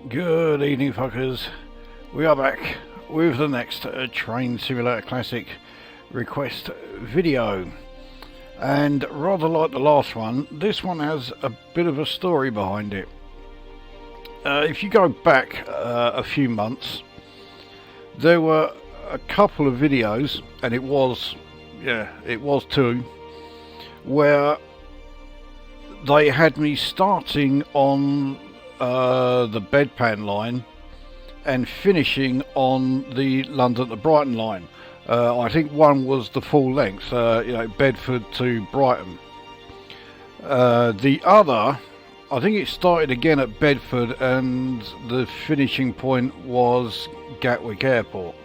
Good evening, fuckers. We are back with the next Train Simulator Classic request video. And rather like the last one, this one has a bit of a story behind it. If you go back a few months, there were a couple of videos, and it was two, where they had me starting on the bedpan line and finishing on the London to Brighton line. I think one was the full length, Bedford to Brighton. The other, I think it started again at Bedford and the finishing point was Gatwick Airport.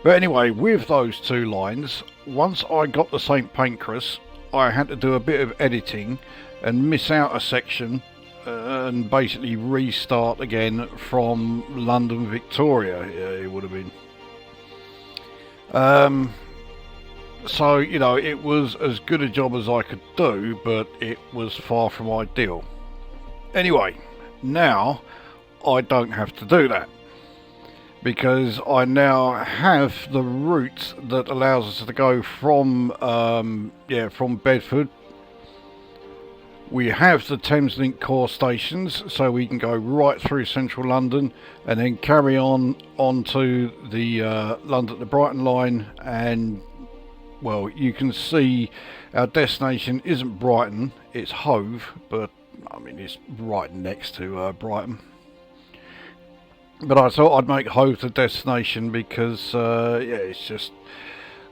But anyway, with those two lines, once I got to St Pancras, I had to do a bit of editing and miss out a section and basically restart again from London Victoria, it would have been. So, it was as good a job as I could do, but it was far from ideal. Anyway, now I don't have to do that, because I now have the route that allows us to go from Bedford. We have the Thameslink Core stations, so we can go right through central London and then carry on onto the London to Brighton line. And well, you can see our destination isn't Brighton, it's Hove, but I mean it's right next to Brighton. But I thought I'd make Hove the destination because it's just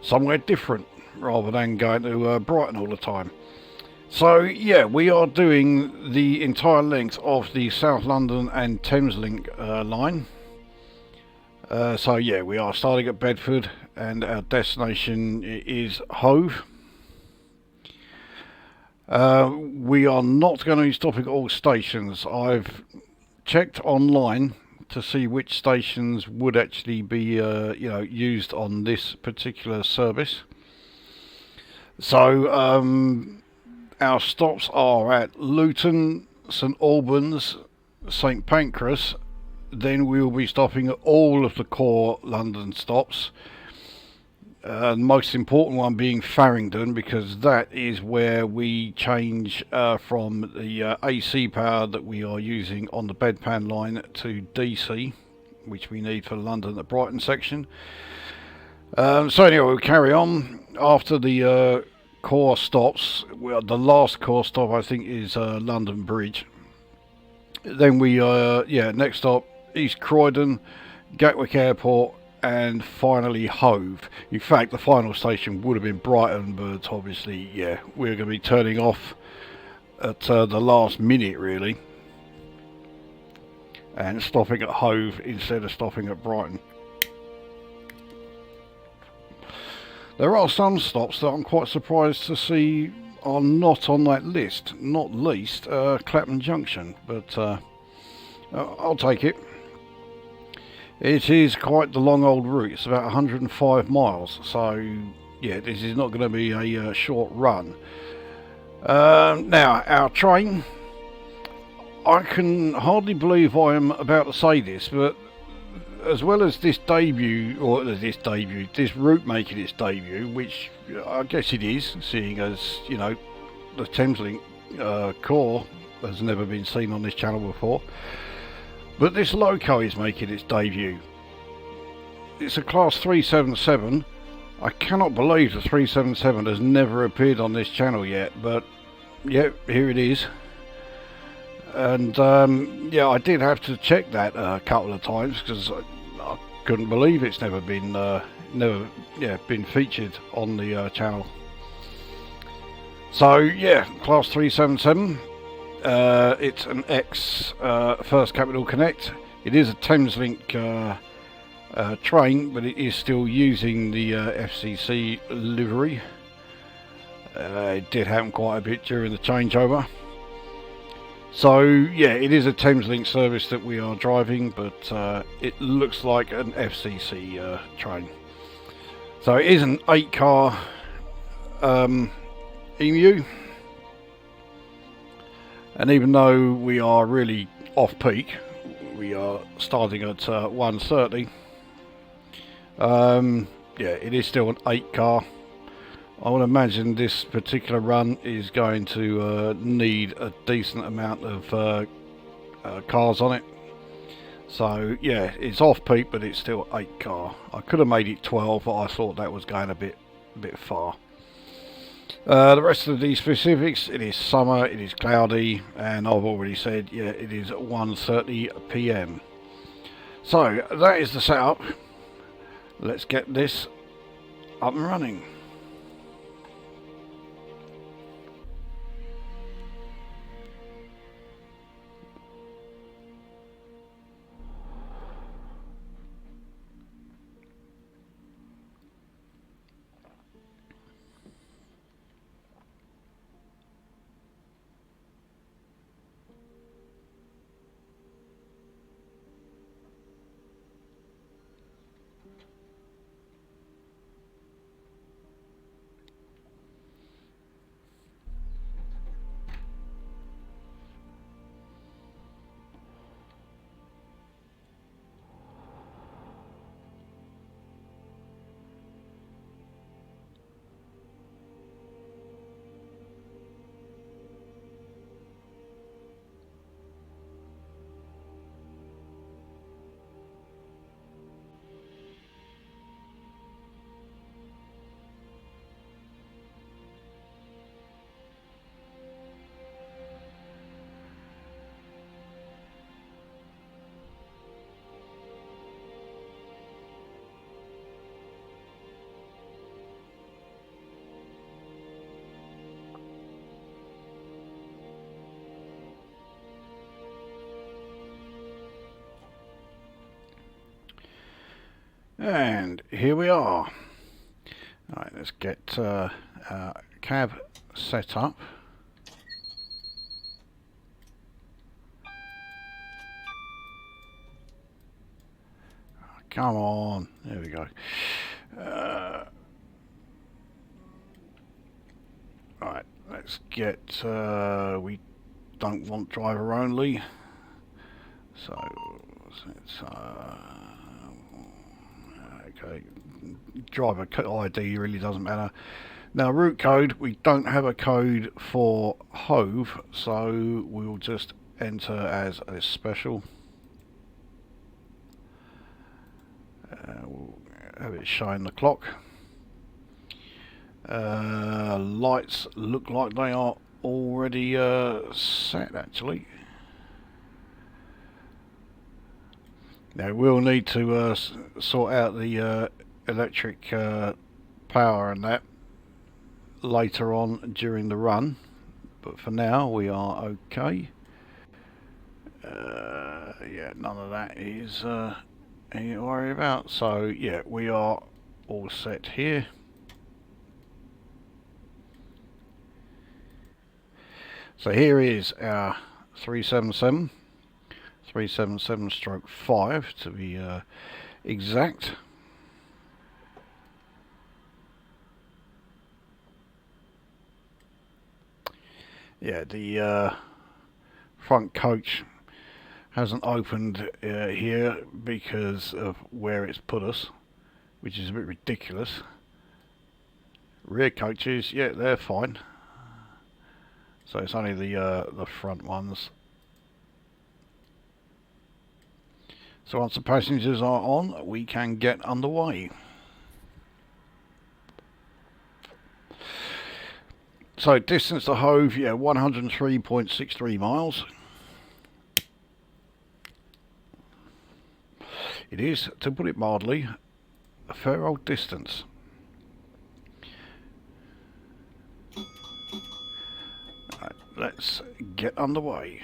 somewhere different rather than going to Brighton all the time. So yeah, we are doing the entire length of the South London and Thameslink line. So yeah, we are starting at Bedford and our destination is Hove. We are not going to be stopping at all stations. I've checked online to see which stations would actually be used on this particular service. So our stops are at Luton, St Albans, St Pancras. Then we will be stopping at all of the core London stops. The most important one being Farringdon, because that is where we change from the AC power that we are using on the bedpan line to DC, which we need for the London to Brighton section. So anyway, we'll carry on after the core stops. Well, the last core stop I think is London Bridge. Then we next stop East Croydon, Gatwick Airport, and finally Hove. In fact, the final station would have been Brighton, but obviously we're going to be turning off at the last minute really and stopping at Hove instead of stopping at Brighton. There are some stops that I'm quite surprised to see are not on that list, not least Clapham Junction, but I'll take it. It is quite the long old route, it's about 105 miles, so yeah, this is not going to be a short run. Now, our train, I can hardly believe I am about to say this, but as well as this route making its debut, which I guess it is, seeing as, the Thameslink Core has never been seen on this channel before. But this loco is making its debut. It's a class 377. I cannot believe the 377 has never appeared on this channel yet, but yeah, here it is. And I did have to check that a couple of times because I couldn't believe it's never been featured on the channel. So yeah, class 377. It's an X First Capital Connect. It is a Thameslink train, but it is still using the FCC livery. It did happen quite a bit during the changeover. So yeah, it is a Thameslink service that we are driving, but it looks like an FCC train. So it is an 8-car EMU. And even though we are really off peak. We are starting at 1:30. Yeah, it is still an 8 car. I would imagine this particular run is going to need a decent amount of cars on it. So yeah, it's off peak, but it's still 8 car. I could have made it 12, but I thought that was going a bit far. The rest of the specifics: it is summer, it is cloudy, and I've already said, yeah, it is 1:30 p.m. So that is the setup. Let's get this up and running. And here we are. Alright, let's get our cab set up. Oh, come on, there we go. Alright, let's get, we don't want driver only, so it's okay, driver ID really doesn't matter. Now route code, we don't have a code for Hove, so we'll just enter as a special. We'll have it shine the clock. Lights look like they are already set actually. Now we'll need to sort out the electric power and that later on during the run, but for now we are okay. Yeah, none of that is anything to worry about, so yeah, we are all set here. So here is our 377 stroke 5 to be exact. Yeah, the front coach hasn't opened here because of where it's put us, which is a bit ridiculous. Rear coaches, yeah, they're fine. So it's only the front ones. So once the passengers are on, we can get underway. So distance to Hove, yeah, 103.63 miles. It is, to put it mildly, a fair old distance. Right, let's get underway.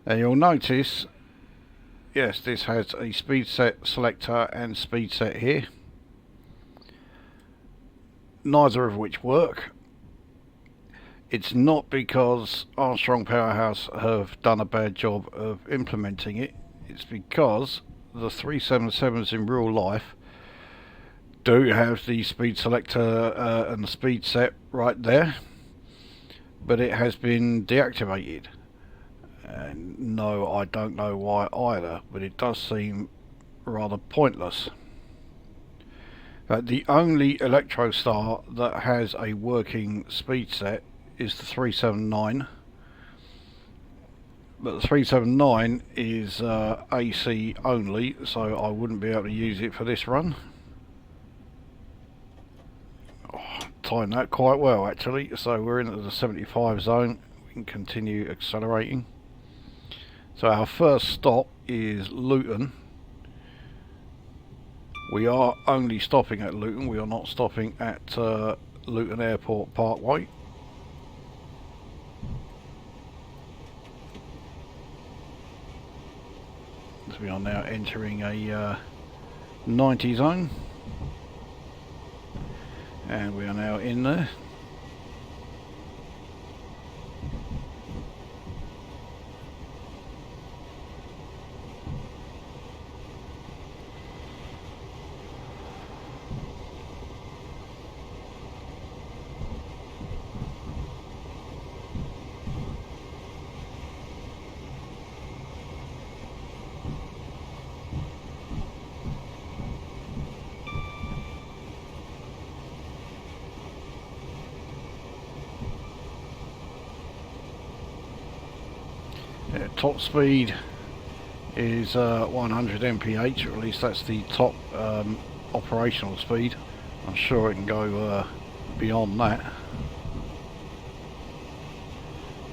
Now you'll notice, yes, this has a speed set selector and speed set here, neither of which work. It's not because Armstrong Powerhouse have done a bad job of implementing it, it's because the 377s in real life do have the speed selector and the speed set right there, but it has been deactivated. And no, I don't know why either, but it does seem rather pointless. The only Electrostar that has a working speed set is the 379, but the 379 is AC only, so I wouldn't be able to use it for this run. Timed that quite well actually, so we're into the 75 zone. We can continue accelerating. So our first stop is Luton. We are only stopping at Luton, we are not stopping at Luton Airport Parkway. So we are now entering a 90 zone. And we are now in there. Top speed is 100 mph, or at least that's the top operational speed. I'm sure it can go beyond that.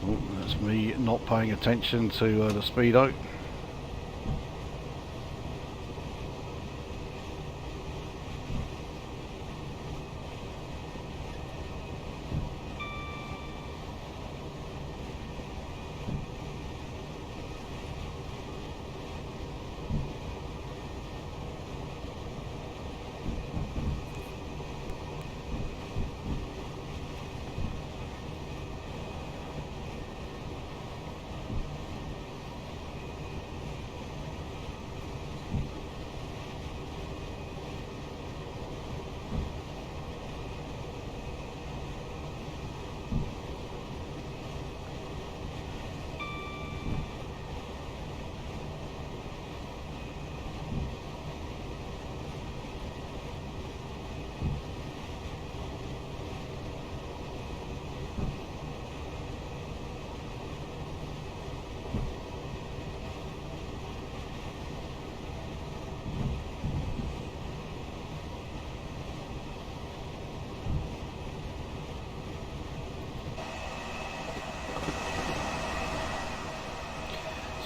Oh, that's me not paying attention to the speedo.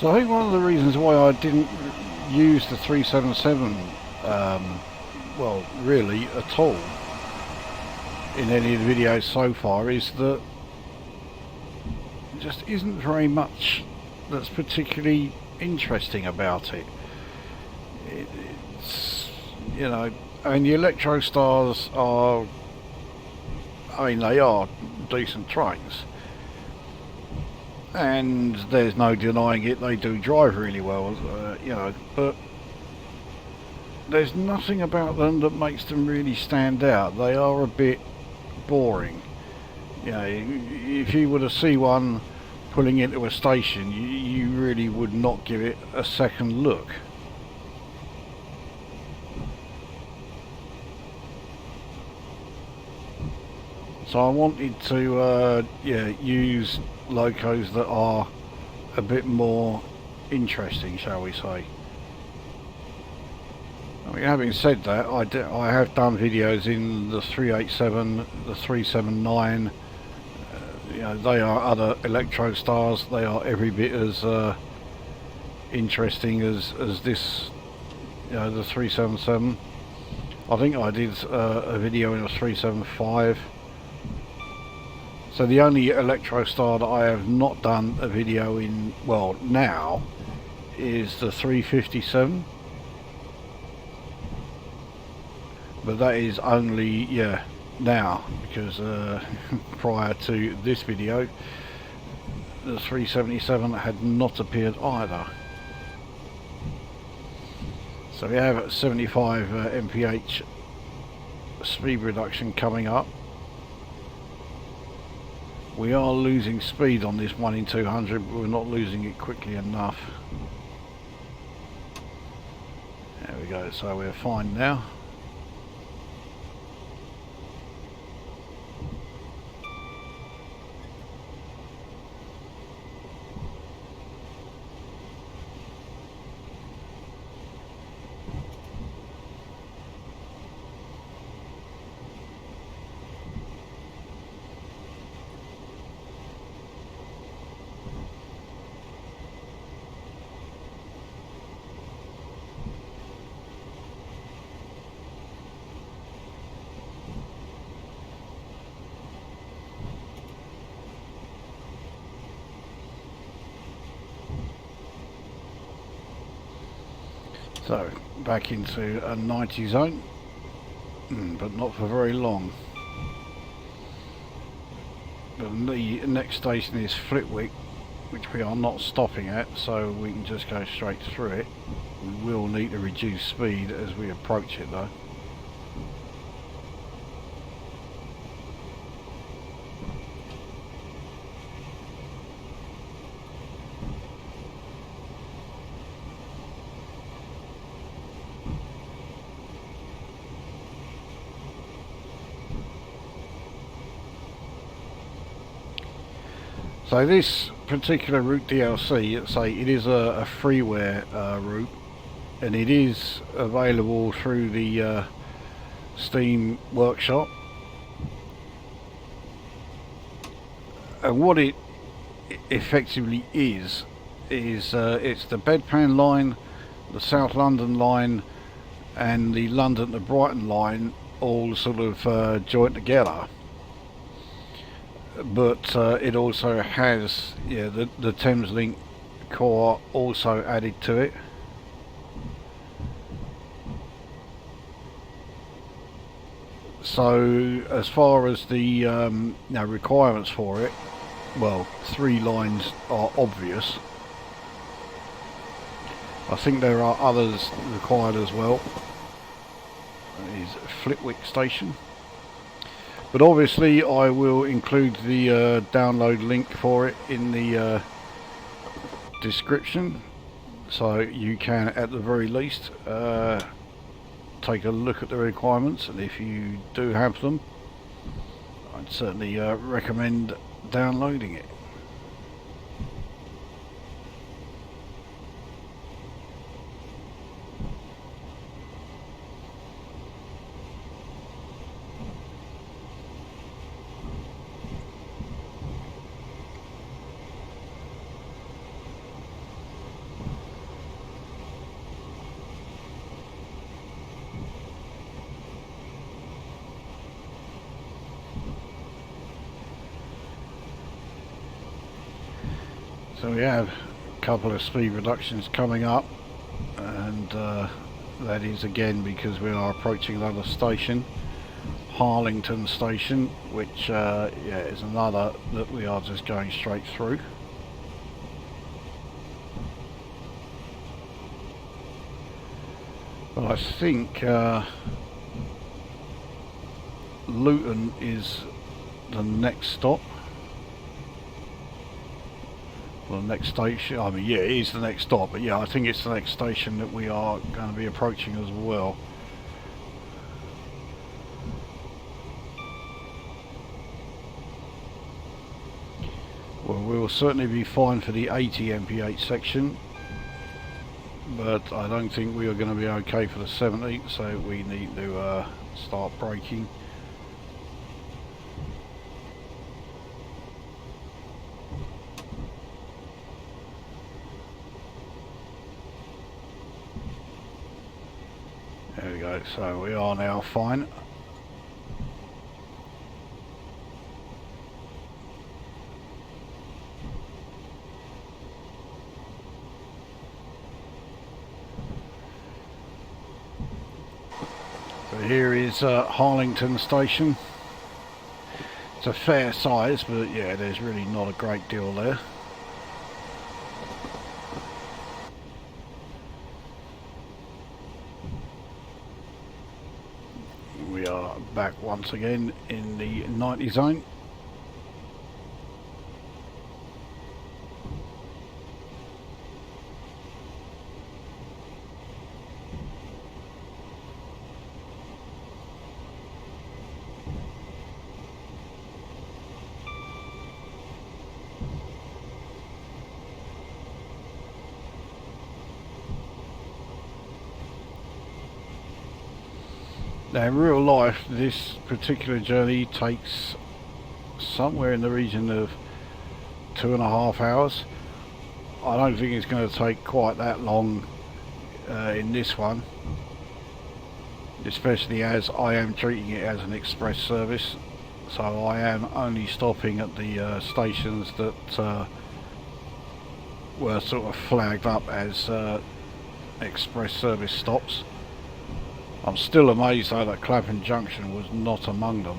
So I think one of the reasons why I didn't use the 377, well, really at all, in any of the videos so far, is that there just isn't very much that's particularly interesting about it. It's, you know, and the Electrostars are, I mean, they are decent trains. And there's no denying it, they do drive really well, you know, but there's nothing about them that makes them really stand out. They are a bit boring. You know, if you were to see one pulling into a station, you really would not give it a second look. So I wanted to yeah, use locos that are a bit more interesting, shall we say. I mean, having said that, I have done videos in the 387, the 379, you know, they are other Electrostars. They are every bit as interesting as this, you know, the 377. I think I did a video in a 375. So the only Electrostar that I have not done a video in, well, now, is the 357. But that is only, yeah, now, because prior to this video, the 377 had not appeared either. So we have 75 mph speed reduction coming up. We are losing speed on this 1 in 200, but we're not losing it quickly enough. There we go, so we're fine now. So, back into a 90 zone, but not for very long. But the next station is Flitwick, which we are not stopping at, so we can just go straight through it. We will need to reduce speed as we approach it though. So this particular route DLC, it is a freeware route, and it is available through the Steam workshop. And what it effectively is it's the Bedpan line, the South London line, and the London to Brighton line all sort of joined together. But it also has the Thameslink Core also added to it. So as far as the requirements for it, well, 3 lines are obvious. I think there are others required as well. That is Flitwick Station. But obviously I will include the download link for it in the description, so you can at the very least take a look at the requirements, and if you do have them, I'd certainly recommend downloading it. So we have a couple of speed reductions coming up, and that is again because we are approaching another station, Farringdon station, which is another that we are just going straight through. But I think Luton is the next stop. Well, the next station, I mean, yeah, it is the next stop, but yeah, I think it's the next station that we are going to be approaching as well. Well, we will certainly be fine for the 80 mph section, but I don't think we are going to be okay for the 70, so we need to start braking. There we go, so we are now fine. So here is Farringdon station. It's a fair size, but yeah, there's really not a great deal there. We are back once again in the 90 zone. Now in real life this particular journey takes somewhere in the region of 2.5 hours. I don't think it's going to take quite that long in this one, especially as I am treating it as an express service, so I am only stopping at the stations that were sort of flagged up as express service stops. I'm still amazed though that Clapham Junction was not among them.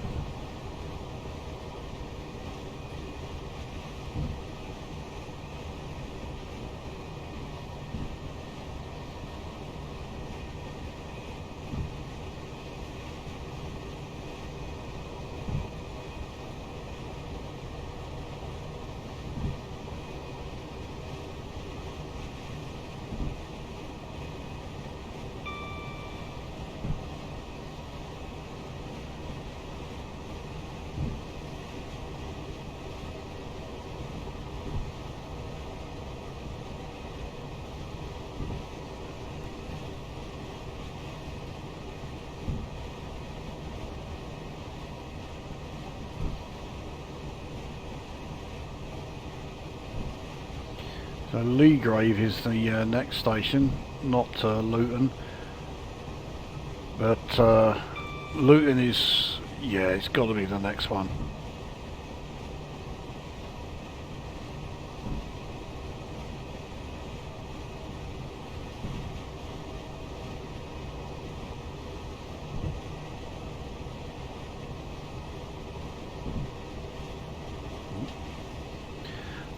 So Leagrave is the next station, not Luton, but Luton is, yeah, it's got to be the next one.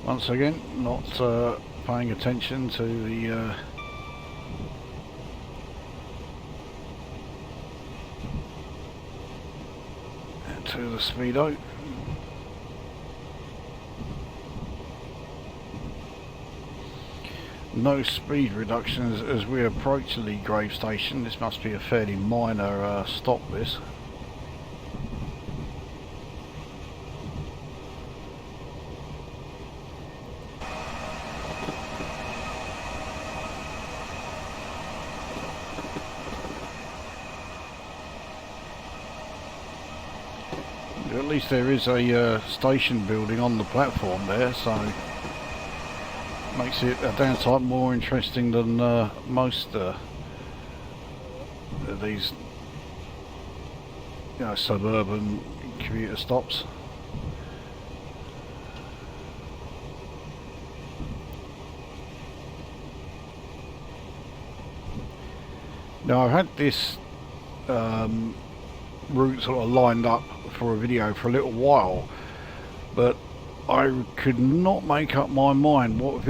Once again, not paying attention to the speedo. No speed reductions as we approach the Leagrave station. This must be a fairly minor stop, this. At least there is a station building on the platform there, so makes it a damn sight more interesting than most of these, you know, suburban commuter stops. Now I've had this route sort of lined up for a video for a little while, but I could not make up my mind what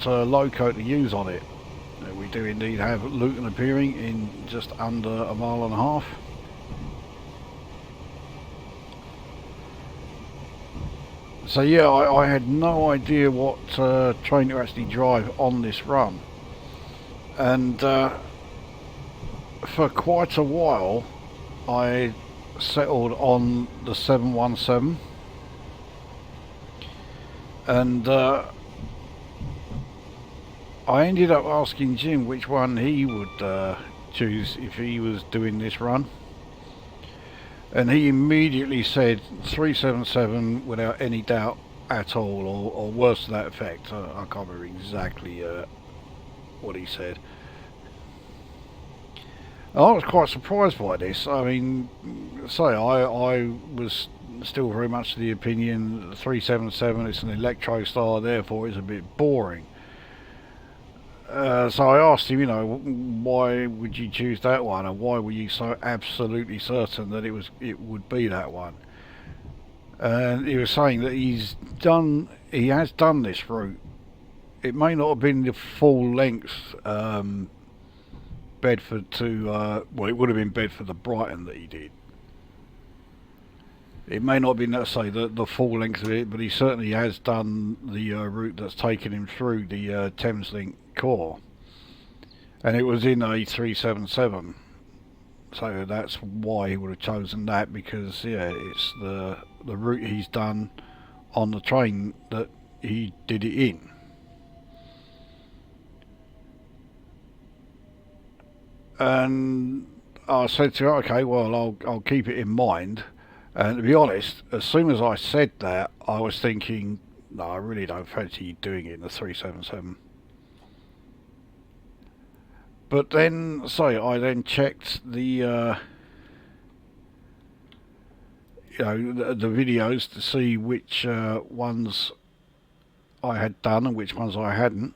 loco to use on it. We do indeed have Luton appearing in just under 1.5 miles. So yeah, I had no idea what train to actually drive on this run, and for quite a while I settled on the 717, and I ended up asking Jim which one he would choose if he was doing this run, and he immediately said 377 without any doubt at all, or worse to that effect. I can't remember exactly what he said. I was quite surprised by this. I mean, I was still very much the opinion that 377 is an electro star, therefore it's a bit boring. So I asked him, you know, why would you choose that one, and why were you so absolutely certain that it would be that one? And he was saying that he has done this route. It may not have been the full length Bedford to, well, it would have been Bedford to Brighton that he did. It may not have been, let's say, the full length of it, but he certainly has done the route that's taken him through the Thameslink Core. And it was in a 377. So that's why he would have chosen that, because, yeah, it's the route he's done on the train that he did it in. And I said to her, okay, well, I'll keep it in mind. And to be honest, as soon as I said that, I was thinking, no, I really don't fancy doing it in the 377. But then, I then checked the the videos to see which ones I had done and which ones I hadn't.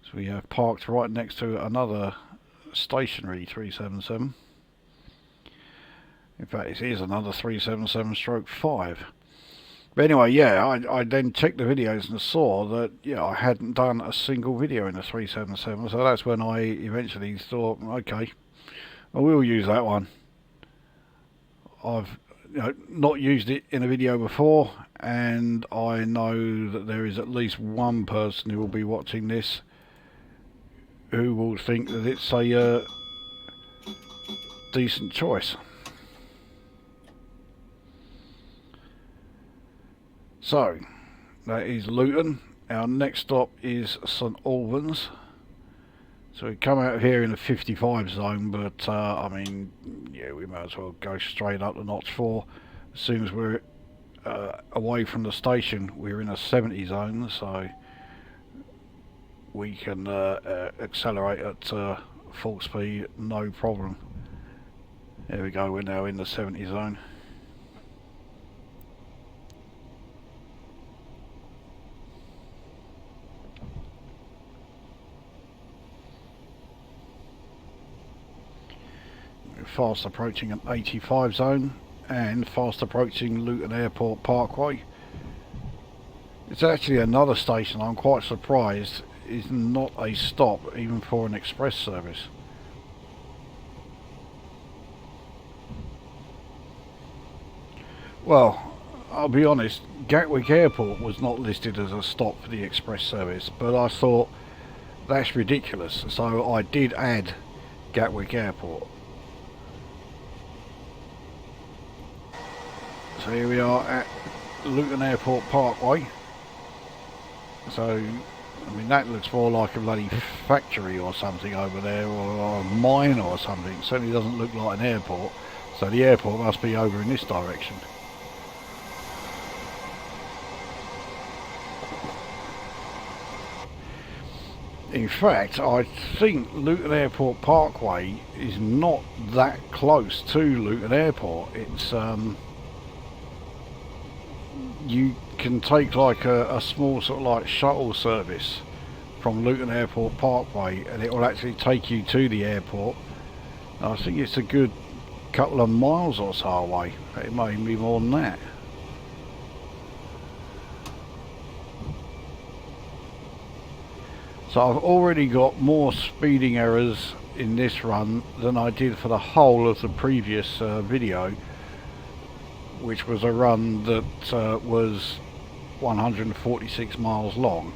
So we have parked right next to another stationary 377. In fact, it is another 377/5. But anyway, yeah, I then checked the videos and saw that, yeah, I hadn't done a single video in a 377. So that's when I eventually thought, okay, I will use that one. I've not used it in a video before, and I know that there is at least one person who will be watching this who will think that it's a decent choice. So that is Luton. Our next stop is St Albans. So we come out of here in the 55 zone, but I mean, yeah, we might as well go straight up to Notch 4. As soon as we're away from the station, we're in a 70 zone, so we can accelerate at full speed, no problem. There we go, we're now in the 70 zone. Fast approaching an 85 zone and fast approaching Luton Airport Parkway. It's actually another station I'm quite surprised is not a stop even for an express service. Well, I'll be honest, Gatwick Airport was not listed as a stop for the express service, but I thought that's ridiculous, so I did add Gatwick Airport. So here we are at Luton Airport Parkway. So, I mean, that looks more like a bloody factory or something over there, or a mine or something. It certainly doesn't look like an airport. So the airport must be over in this direction. In fact, I think Luton Airport Parkway is not that close to Luton Airport. It's you can take like a small sort of like shuttle service from Luton Airport Parkway, and it will actually take you to the airport. I think it's a good couple of miles or so away. It may be more than that. So I've already got more speeding errors in this run than I did for the whole of the previous video, which was a run that was 146 miles long.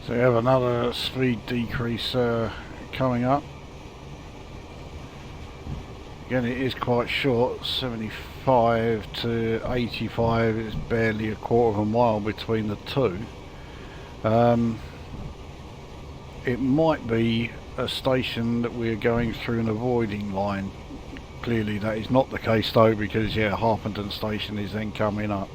So we have another speed decrease coming up. Again, it is quite short, 75 to 85 is barely a quarter of a mile between the two. It might be a station that we're going through an avoiding line. Clearly that is not the case though, because yeah, Harpenden station is then coming up.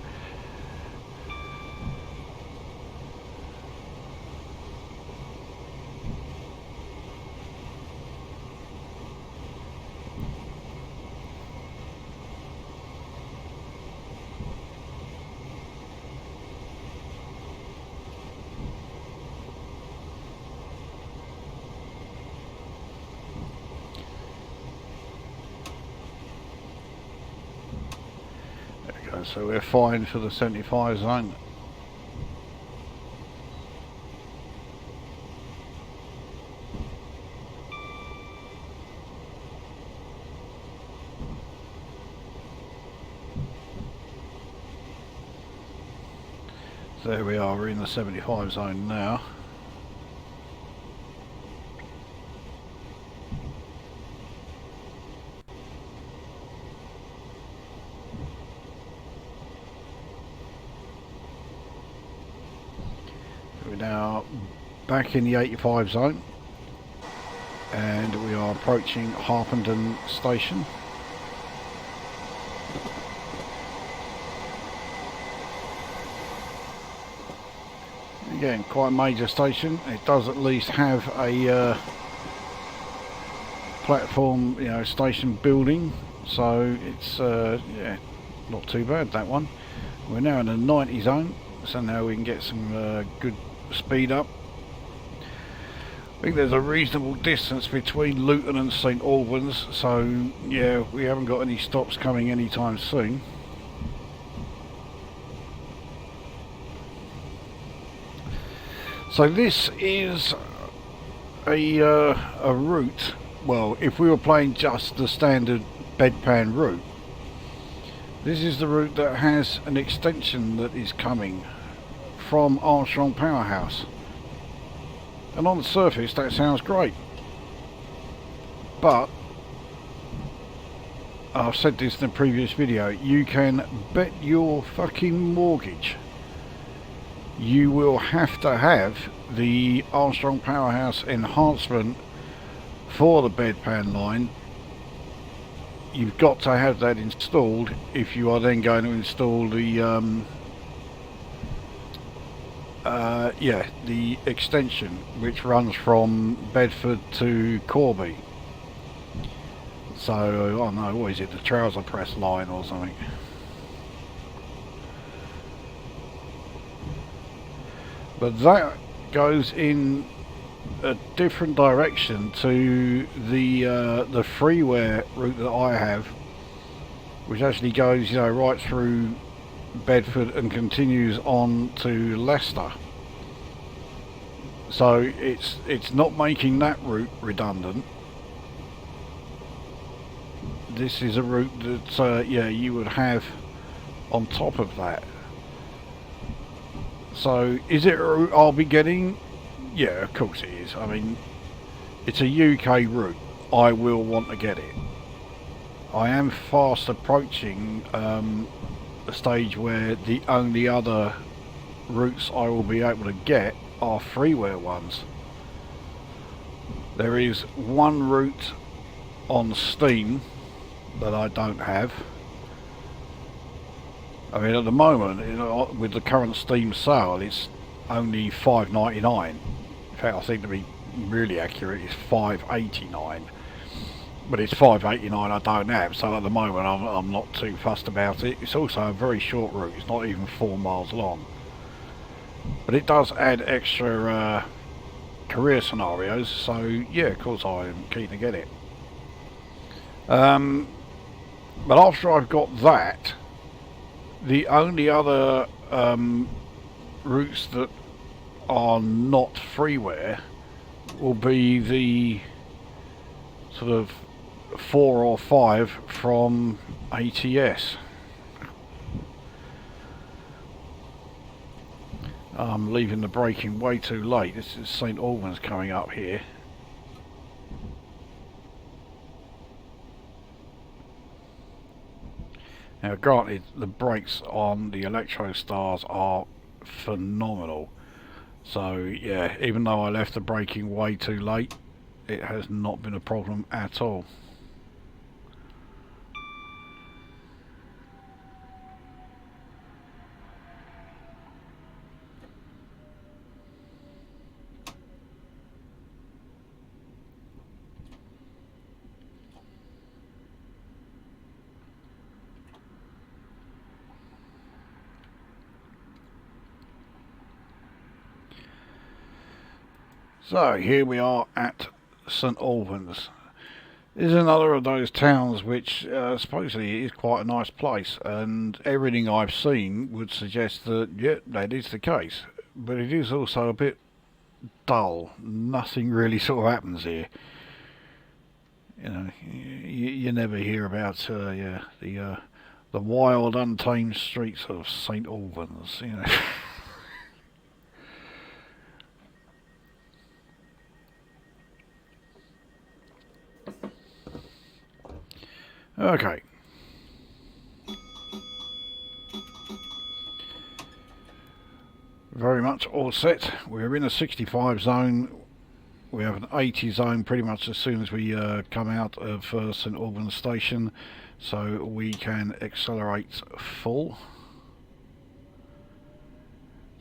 so we're fine for the 75 zone. So there we are, we're in the 75 zone now. We're now back in the 85 zone and we are approaching Farringdon station. Again, quite a major station. It does at least have a platform, you know, station building, so it's yeah, not too bad, that one. We're now in the 90 zone, so now we can get some good speed up. I think there's a reasonable distance between Luton and St Albans, so yeah, we haven't got any stops coming anytime soon. So this is a route, well, if we were playing just the standard bedpan route, this is the route that has an extension that is coming from Armstrong Powerhouse. And on the surface that sounds great. But, I've said this in a previous video, you can bet your fucking mortgage you will have to have the Armstrong Powerhouse enhancement for the bedpan line. You've got to have that installed if you are then going to install the the extension which runs from Bedford to Corby. So I don't know, what is it, the trouser press line or something? But that goes in a different direction to the freeware route that I have, which actually goes, you know, right through Bedford and continues on to Leicester. So it's not making that route redundant. This is a route that yeah, you would have on top of that. So, is it a route I'll be getting? Yeah, of course it is. I mean, it's a UK route. I will want to get it. I am fast approaching a stage where the only other routes I will be able to get are freeware ones. There is one route on Steam that I don't have. I mean, at the moment, you know, with the current Steam sale, it's only £5.99. In fact, I think to be really accurate, it's £5.89. But it's £5.89 I don't have, so at the moment I'm not too fussed about it. It's also a very short route, it's not even 4 miles long. But it does add extra career scenarios, so yeah, of course I am keen to get it. But after I've got that, the only other routes that are not freeware will be the sort of 4 or 5 from ATS. I'm leaving the braking way too late. This is St Albans coming up here. Now granted, the brakes on the Electro Stars are phenomenal. So yeah, even though I left the braking way too late, it has not been a problem at all. So here we are at St Albans. is another of those towns which supposedly is quite a nice place, and everything I've seen would suggest that, yeah, that is the case. But it is also a bit dull. Nothing really sort of happens here. You know, you never hear about the wild, untamed streets of St Albans. You know. Okay. Very much all set. We're in a 65 zone. We have an 80 zone pretty much as soon as we come out of St Albans station, so we can accelerate full.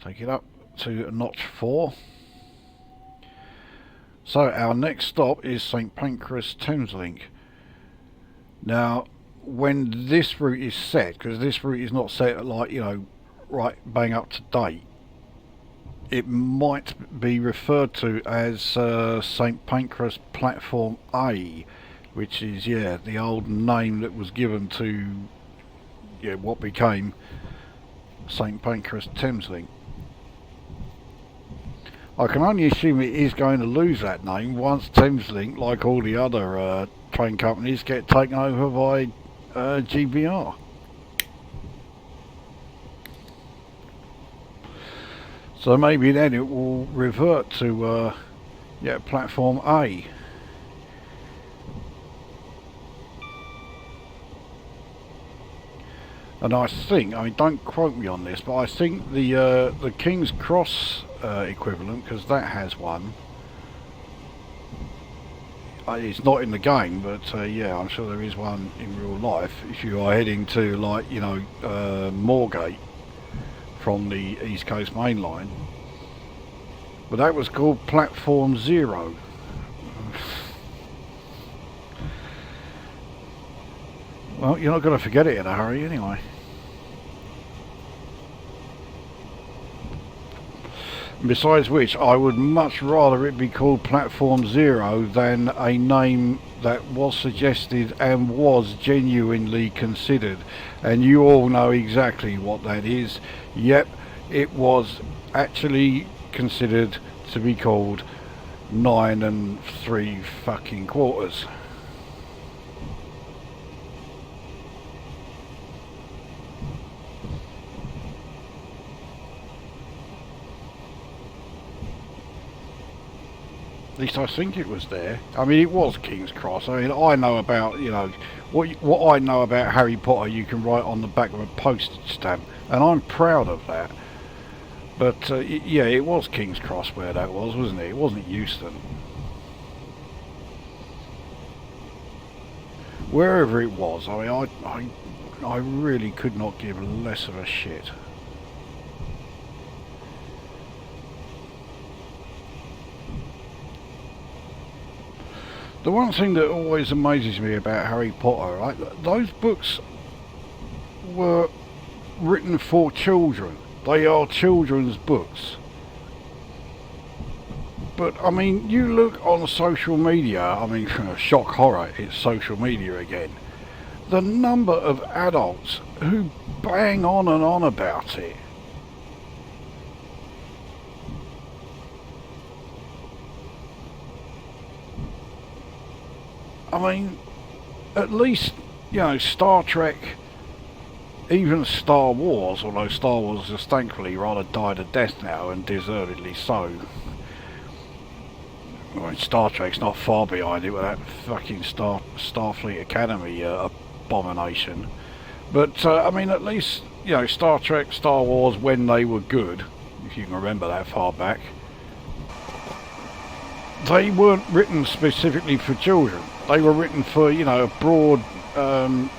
Take it up to notch 4. So our next stop is St Pancras Thameslink. Now, when this route is set, because this route is not set like, you know, right bang up to date, it might be referred to as St Pancras Platform A, which is, yeah, the old name that was given to, yeah, what became St Pancras Thameslink. I can only assume it is going to lose that name once Thameslink, like all the other train companies, get taken over by GBR. So maybe then it will revert to yeah, Platform A. And I think, I mean, don't quote me on this, but I think the King's Cross equivalent, because that has one. It's not in the game, but yeah, I'm sure there is one in real life. If you are heading to, like, you know, Moorgate from the East Coast Main Line, but that was called Platform 0. Well, you're not going to forget it in a hurry anyway. Besides which, I would much rather it be called Platform 0 than a name that was suggested and was genuinely considered. And you all know exactly what that is. Yep, it was actually considered to be called 9 3 fucking quarters. At least I think it was there. I mean, it was King's Cross. I mean, I know about, you know, what I know about Harry Potter you can write on the back of a postage stamp, and I'm proud of that. But yeah, it was King's Cross where that was, wasn't it? It wasn't Euston. Wherever it was, I mean, I really could not give less of a shit. The one thing that always amazes me about Harry Potter, right, those books were written for children. They are children's books. But, I mean, you look on social media, I mean, shock horror, it's social media again. The number of adults who bang on and on about it. I mean, at least, you know, Star Trek, even Star Wars, although Star Wars has thankfully rather died a death now, and deservedly so. I mean, Star Trek's not far behind it with that fucking Starfleet Academy abomination. But, I mean, at least, you know, Star Trek, Star Wars, when they were good, if you can remember that far back, they weren't written specifically for children. They were written for, you know, a broad,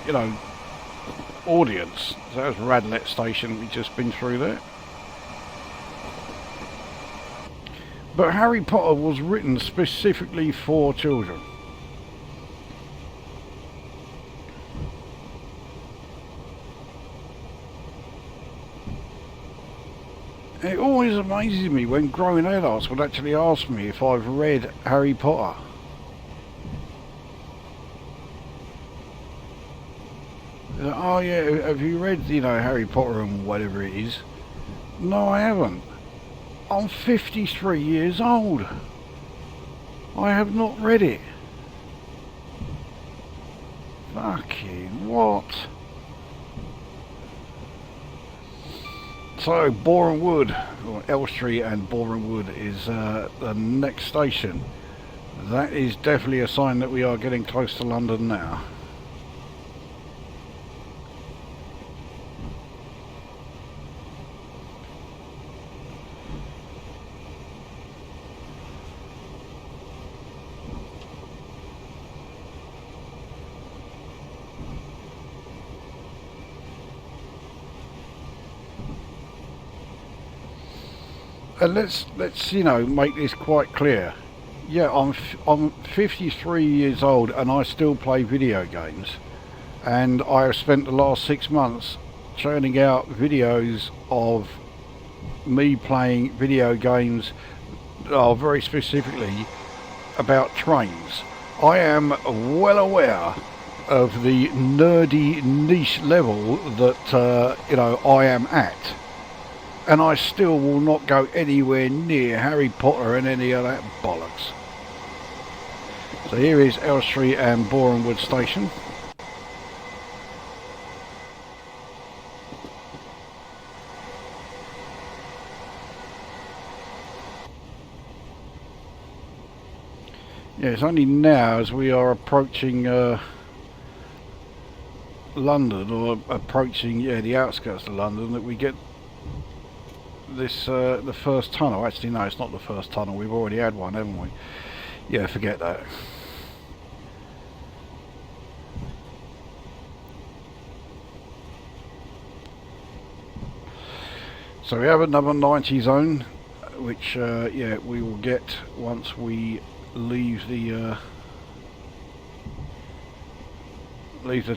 you know, audience. So that was Radlett Station, we've just been through there. But Harry Potter was written specifically for children. It always amazes me when grown adults would actually ask me if I've read Harry Potter. yeah, have you read, you know, Harry Potter and whatever it is? No, I haven't. I'm 53 years old. I have not read it. Fucking what? So, Boreham Wood, or Elstree and Boreham Wood is the next station. That is definitely a sign that we are getting close to London now. And let's you know, make this quite clear. Yeah, I'm 53 years old and I still play video games, and I have spent the last 6 months churning out videos of me playing video games very specifically about trains. I am well aware of the nerdy niche level that you know, I am at. And I still will not go anywhere near Harry Potter and any of that bollocks. So here is Elstree and Boreham Wood Station. Yeah, it's only now as we are approaching London, or approaching the outskirts of London, that we get this the first tunnel. Actually no, it's not the first tunnel, we've already had one, haven't we? Yeah, forget that. So we have another 90 zone, which yeah, we will get once we leave the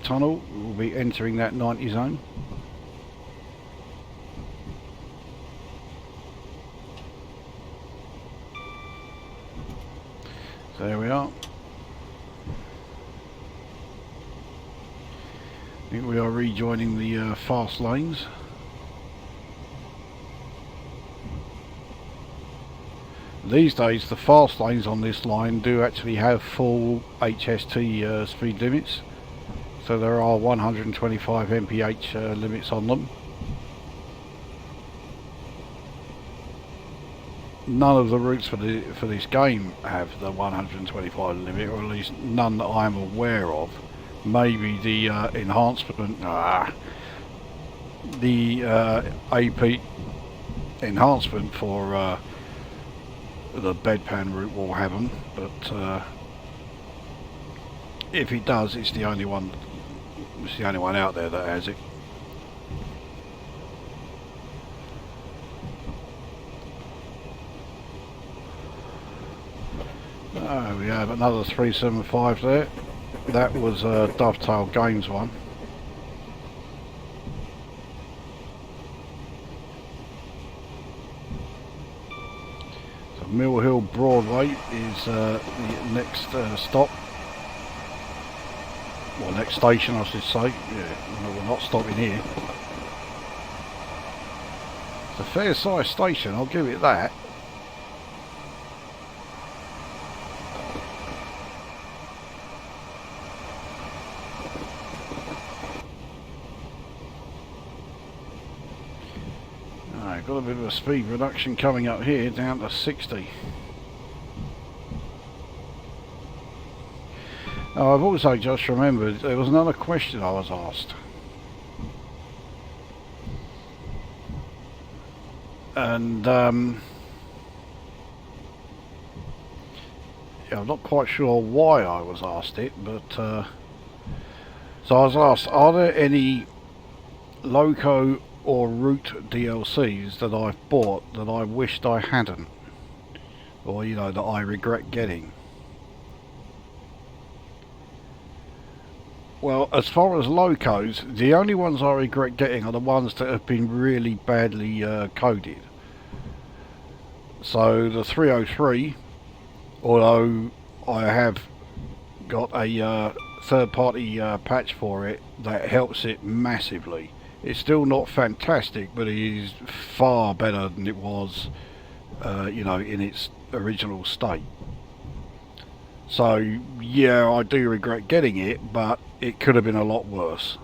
tunnel. We'll be entering that 90 zone. There we are. I think we are rejoining the fast lanes. These days the fast lanes on this line do actually have full HST speed limits. So there are 125 mph limits on them. None of the routes for this game have the 125 limit, or at least none that I am aware of. Maybe the enhancement, the AP enhancement for the bedpan route will have them, but if it does, it's the only one. It's the only one out there that has it. Oh, we have another 375 there. That was a Dovetail Games one. So Mill Hill Broadway is the next stop. Well, next station I should say. Yeah, no, we're not stopping here. It's a fair sized station, I'll give it that. Got a bit of a speed reduction coming up here, down to 60. Now, I've also just remembered there was another question I was asked, and yeah, I'm not quite sure why I was asked it, but so I was asked, are there any loco or route DLCs that I've bought that I wished I hadn't, or you know, that I regret getting? Well, as far as locos, the only ones I regret getting are the ones that have been really badly coded. So the 303, although I have got a third party patch for it that helps it massively. It's still not fantastic, but it is far better than it was, you know, in its original state. So yeah, I do regret getting it, but it could have been a lot worse.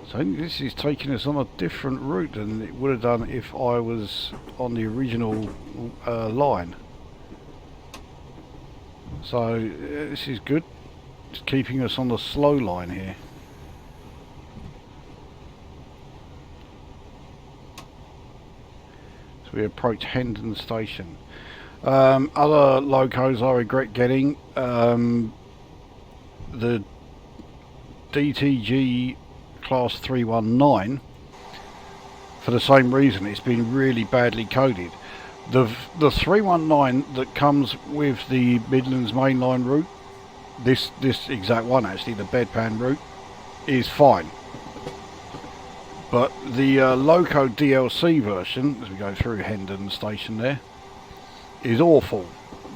So I think this is taking us on a different route than it would have done if I was on the original line. So this is good. It's keeping us on the slow line here. So we approach Hendon Station. Other locos I regret getting. The DTG Class 319, for the same reason. It's been really badly coded. The 319 that comes with the Midlands mainline route, this exact one actually, the bedpan route, is fine. But the Loco DLC version, as we go through Hendon Station there, is awful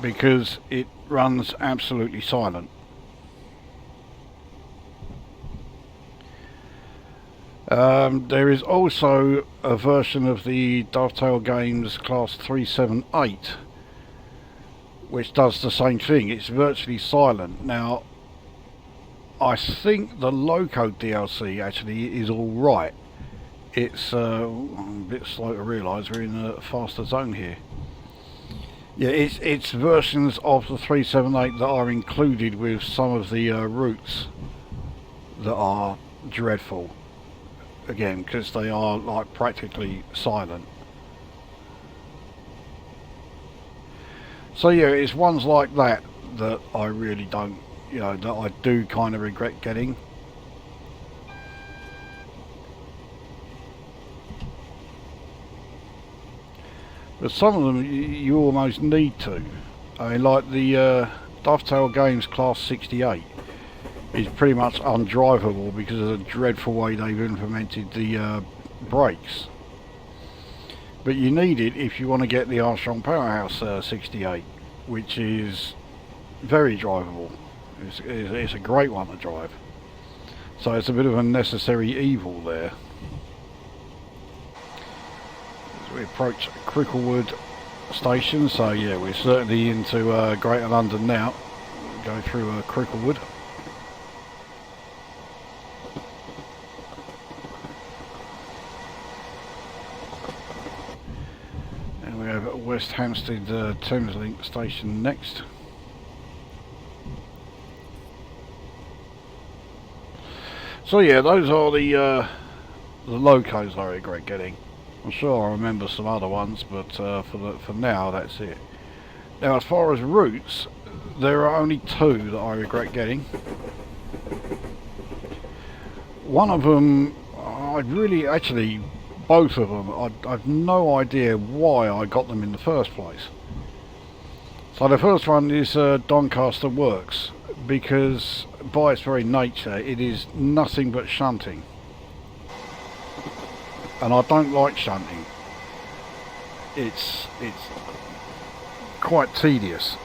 because it runs absolutely silent. There is also a version of the Dovetail Games Class 378 which does the same thing. It's virtually silent. Now I think the Loco DLC actually is alright. It's I'm a bit slow to realise we're in a faster zone here. Yeah, it's versions of the 378 that are included with some of the routes that are dreadful. Again, because they are like practically silent. So yeah, it's ones like that that I really don't, you know, that I do kind of regret getting. But some of them you almost need to. I mean, like the Dovetail Games Class 68 is pretty much undrivable because of the dreadful way they've implemented the brakes. But you need it if you want to get the Armstrong Powerhouse 68, which is very drivable. It's a great one to drive. So it's a bit of a necessary evil there. As we approach Cricklewood Station, so yeah, we're certainly into Greater London now. We'll go through Cricklewood. West Hampstead Thameslink station next. So yeah, those are the locos I regret getting. I'm sure I remember some other ones, but for now that's it. Now as far as routes, there are only two that I regret getting. One of them, I'd really actually. Both of them, I've no idea why I got them in the first place. So the first one is Doncaster Works, because by its very nature it is nothing but shunting. And I don't like shunting. It's quite tedious.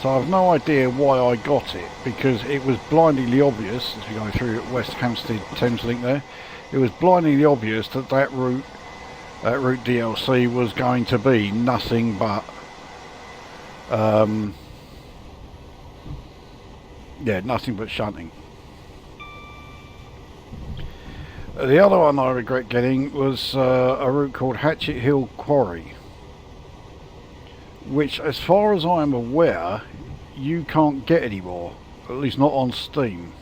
So I've no idea why I got it, because it was blindingly obvious, as we go through West Hampstead Thameslink there, it was blindingly obvious that that route DLC was going to be nothing but yeah, nothing but shunting. The other one I regret getting was a route called Hatchet Hill Quarry, which as far as I'm aware you can't get anymore, at least not on Steam.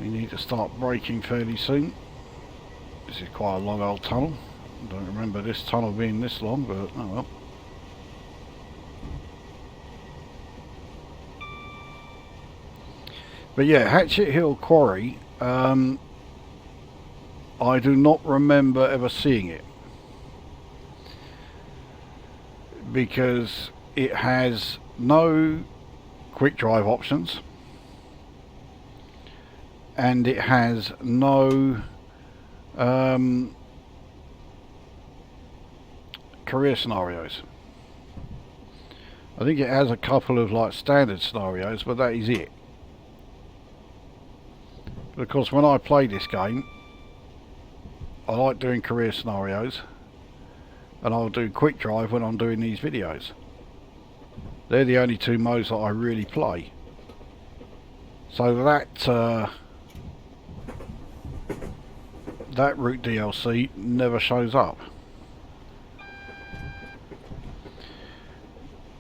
We need to start braking fairly soon. This is quite a long old tunnel. I don't remember this tunnel being this long, but oh well. But yeah, Hatchet Hill Quarry, I do not remember ever seeing it, because it has no quick drive options and it has no Career scenarios. I think it has a couple of like standard scenarios, but that is it. But of course, when I play this game, I like doing career scenarios, and I'll do quick drive when I'm doing these videos. They're the only two modes that I really play. So that route DLC never shows up.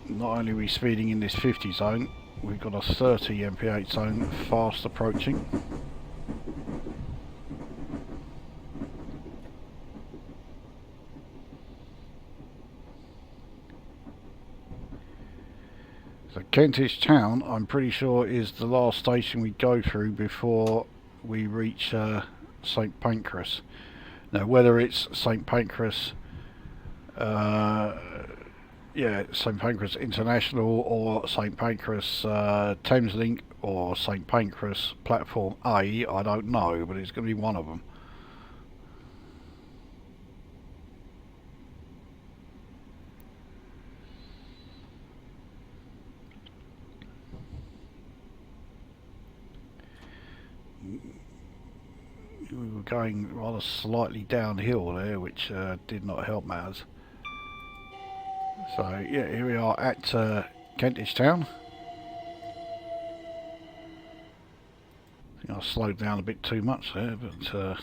Not only are we speeding in this 50 zone, we've got a 30 MP8 zone fast approaching. So Kentish Town, I'm pretty sure, is the last station we go through before we reach St Pancras. Now whether it's St Pancras St Pancras International or St Pancras Thameslink or St Pancras Platform A, I don't know, but it's going to be one of them. We were going rather slightly downhill there, which did not help matters. So yeah, here we are at Kentish Town. I think I slowed down a bit too much there, but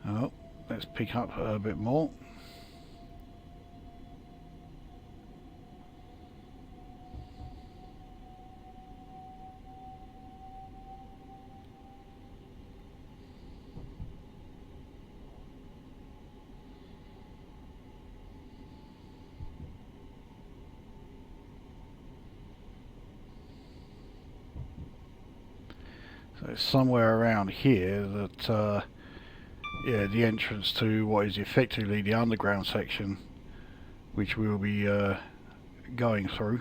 oh, let's pick up a bit more. So it's somewhere around here that yeah, the entrance to what is effectively the underground section, which we'll be going through.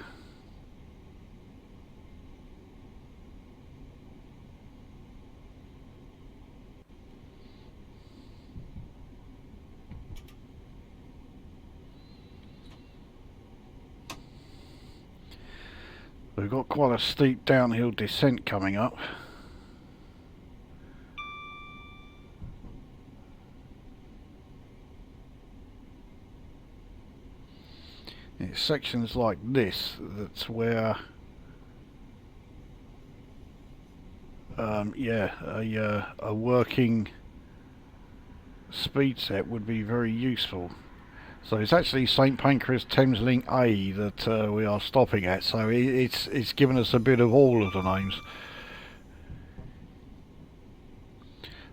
We've got quite a steep downhill descent coming up. It's sections like this that's where yeah, a working speed set would be very useful. So it's actually St Pancras Thameslink A that we are stopping at, so it's given us a bit of all of the names.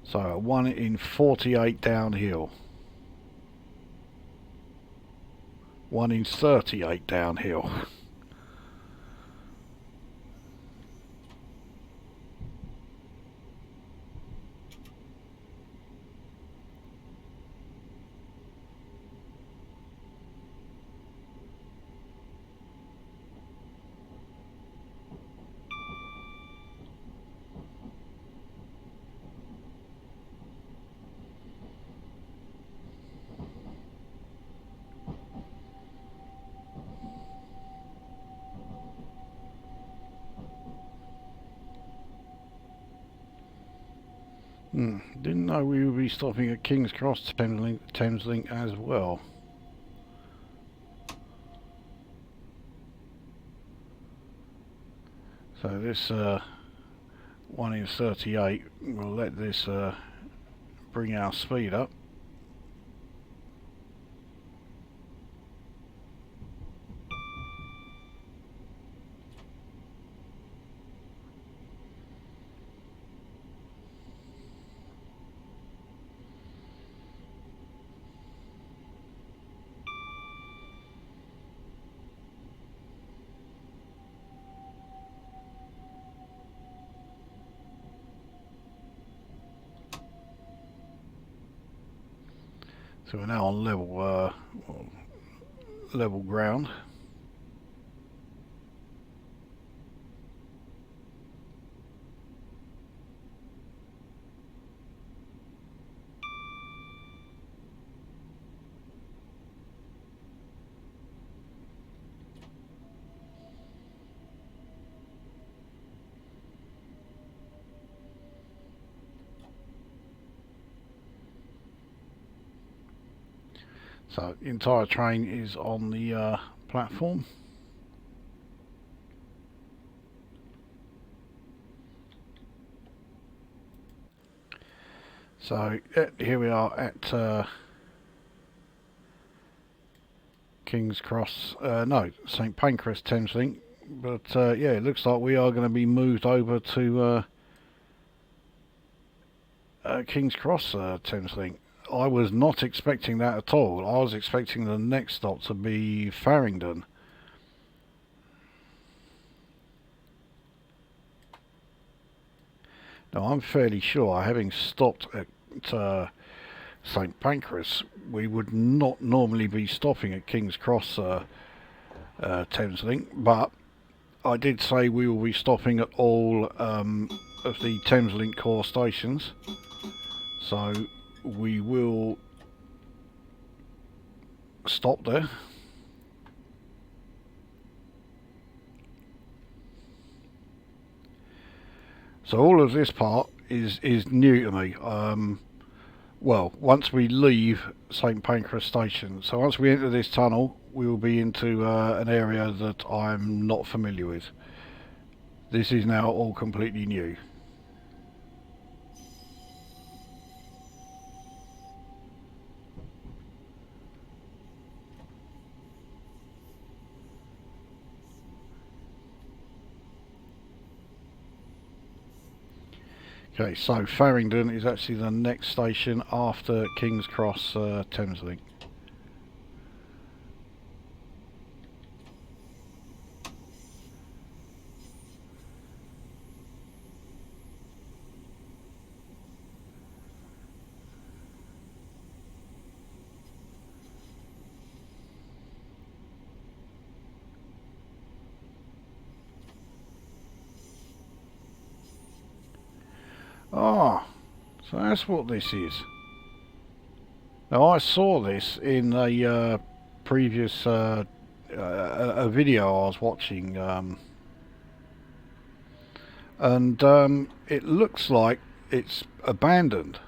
So 1 in 48 downhill, 1 in 38 downhill. Didn't know we would be stopping at King's Cross Thameslink as well. So this 1 in 38, we'll let this bring our speed up. So we're now on level ground. So the entire train is on the platform. So here we are at King's Cross, no, St Pancras Thameslink, but yeah, it looks like we are going to be moved over to King's Cross Thameslink. I was not expecting that at all. I was expecting the next stop to be Farringdon. Now I'm fairly sure, having stopped at St Pancras, we would not normally be stopping at King's Cross Thameslink, but I did say we will be stopping at all of the Thameslink Core stations, so we will stop there. So all of this part is new to me. Well, once we leave St Pancras Station, so once we enter this tunnel, we will be into an area that I'm not familiar with. This is now all completely new. Okay, so Farringdon is actually the next station after King's Cross Thameslink. Ah, so that's what this is. Now I saw this in a previous a video I was watching, and it looks like it's abandoned.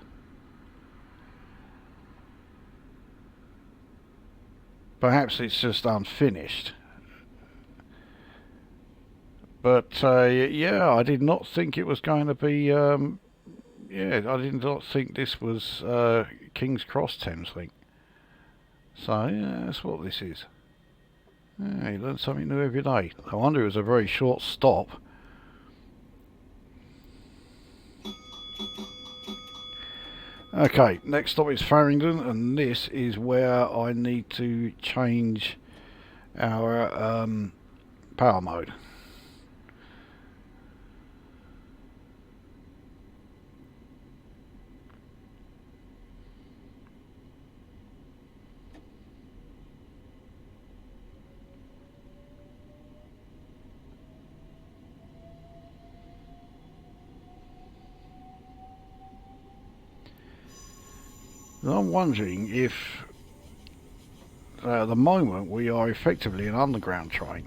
Perhaps it's just unfinished. But yeah, I did not think it was going to be. Yeah, I did not think this was King's Cross Thameslink. So yeah, that's what this is. Yeah, you learn something new every day. I wonder it was a very short stop. Okay, next stop is Farringdon, and this is where I need to change our power mode. I'm wondering if at the moment we are effectively an underground train.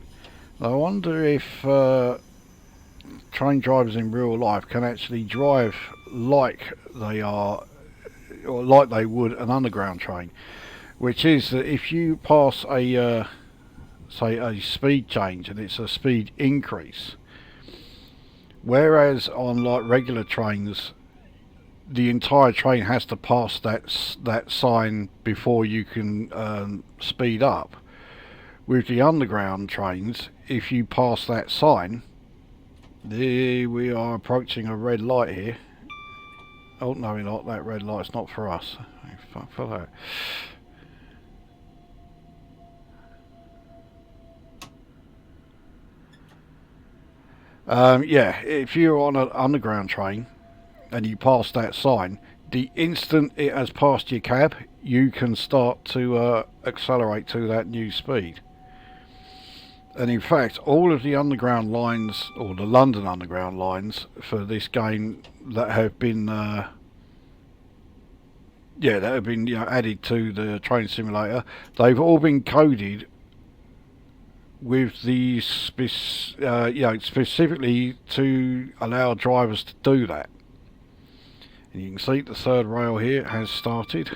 I wonder if train drivers in real life can actually drive like they are, or like they would an underground train, which is that if you pass a say a speed change and it's a speed increase, whereas on like regular trains the entire train has to pass that sign before you can speed up. With the underground trains, if you pass that sign, there we are approaching a red light here. Oh no, we're not. That red light's not for us. Oh, fuck for that. Yeah, if you're on an underground train and you pass that sign, the instant it has passed your cab, you can start to accelerate to that new speed. And in fact, all of the underground lines, or the London Underground lines for this game that have been, added to the train simulator, they've all been coded with the specifically to allow drivers to do that. And you can see the third rail here has started.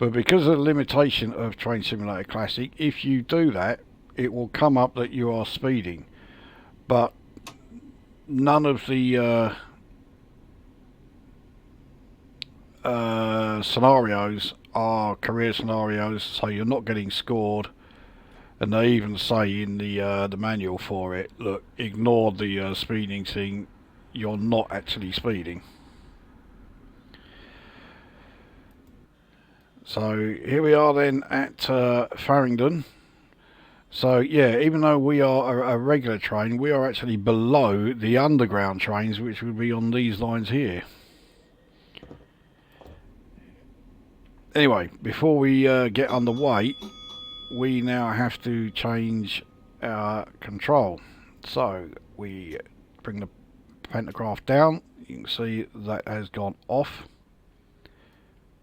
But because of the limitation of Train Simulator Classic, if you do that, it will come up that you are speeding. But none of the scenarios are career scenarios, so you're not getting scored. And they even say in the manual for it, look, ignore the speeding thing, you're not actually speeding. So here we are then at Farringdon. So yeah, even though we are a regular train, we are actually below the underground trains, which would be on these lines here. Anyway, before we get underway, we now have to change our control. So we bring the pantograph down. You can see that has gone off,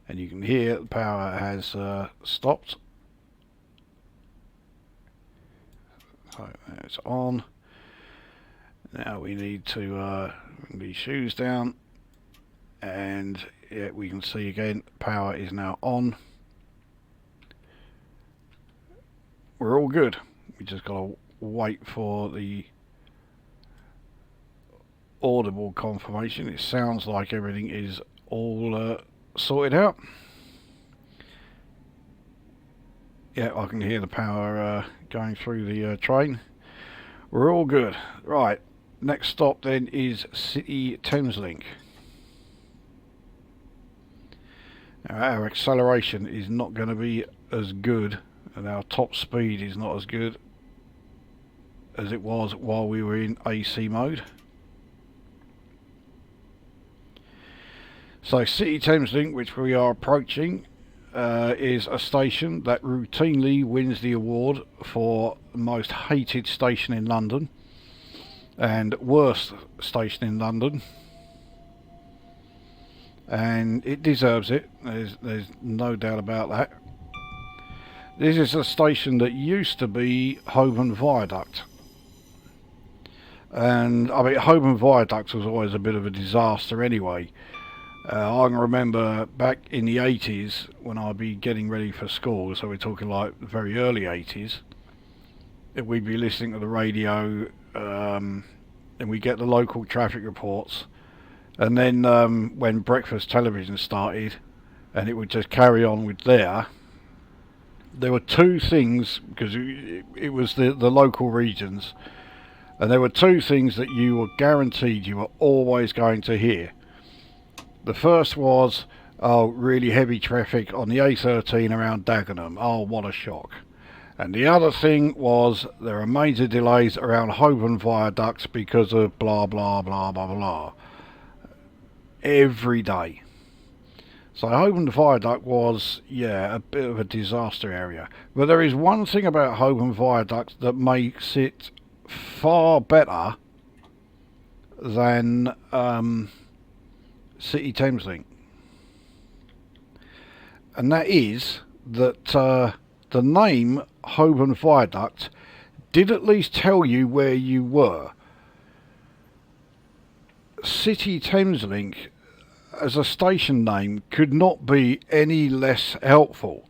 and you can hear the power has stopped. So it's on. Now we need to bring these shoes down, and yeah, we can see again power is now on. We're all good. We just got to wait for the audible confirmation. It sounds like everything is all sorted out. Yeah, I can hear the power going through the train. We're all good. Right, next stop then is City Thameslink. Now, our acceleration is not going to be as good, and our top speed is not as good as it was while we were in AC mode. So City Thameslink, which we are approaching, is a station that routinely wins the award for most hated station in London and worst station in London, and it deserves it. There's no doubt about that. This is a station that used to be Hove Viaduct, and I mean Hove Viaduct was always a bit of a disaster anyway. I can remember back in the 80s when I'd be getting ready for school, so we're talking like very early 80s, we'd be listening to the radio and we get the local traffic reports, and then when breakfast television started and it would just carry on with there were two things, because it was the local regions, and there were two things that you were guaranteed you were always going to hear. The first was, oh, really heavy traffic on the A13 around Dagenham. Oh, what a shock. And the other thing was, there are major delays around Hove Viaducts because of blah, blah, blah, blah, blah. Every day. So Hove Viaduct was, yeah, a bit of a disaster area. But there is one thing about Hove Viaduct that makes it far better than City Thameslink, and that is that the name Hove Viaduct did at least tell you where you were. City Thameslink as a station name could not be any less helpful.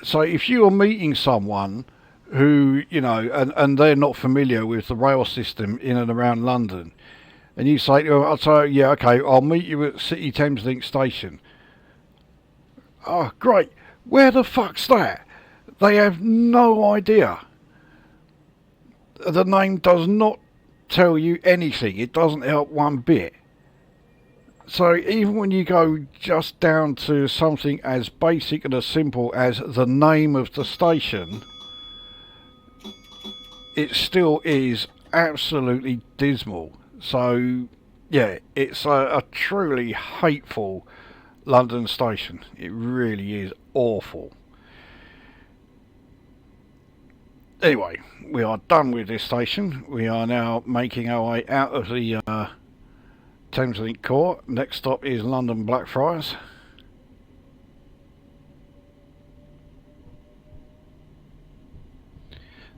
So if you are meeting someone who, you know, and they're not familiar with the rail system in and around London, and you say to them, I'll say, yeah, okay, I'll meet you at City Thameslink station. Oh, great. Where the fuck's that? They have no idea. The name does not tell you anything. It doesn't help one bit. So even when you go just down to something as basic and as simple as the name of the station, it still is absolutely dismal. So yeah, it's a truly hateful London station. It really is awful. Anyway, we are done with this station. We are now making our way out of the Thameslink Core. Next stop is London Blackfriars.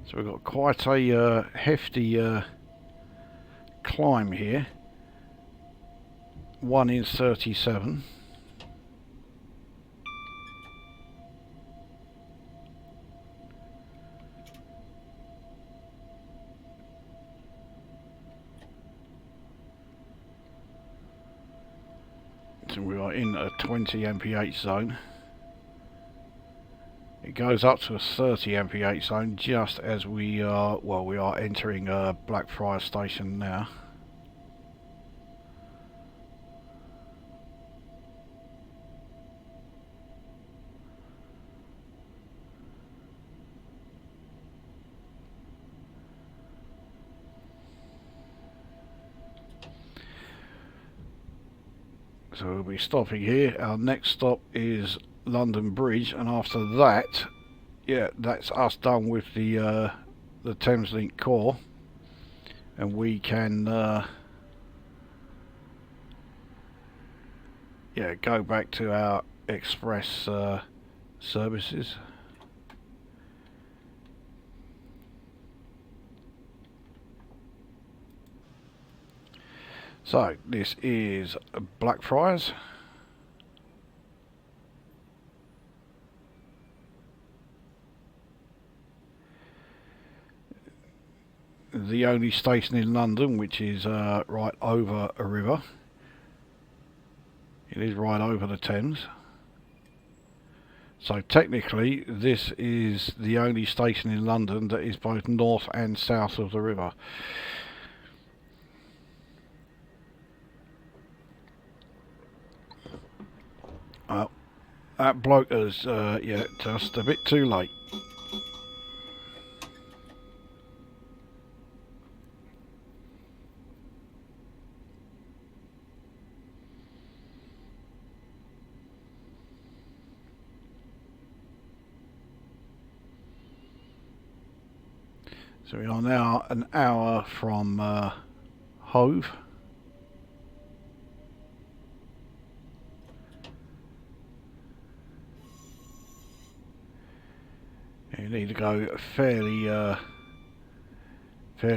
So we've got quite a hefty climb here. 1 in 37. So we are in a 20 mph zone. It goes up to a 30 mph zone just as we are, well, we are entering Blackfriars station now. So we'll be stopping here. Our next stop is London Bridge, and after that, yeah, that's us done with the Thameslink Core, and we can yeah, go back to our express services. So this is Blackfriars. The only station in London which is right over a river. It is right over the Thames. So technically this is the only station in London that is both north and south of the river. That bloke is, yeah, just a bit too late. So we are now an hour from Hove. You need to go fairly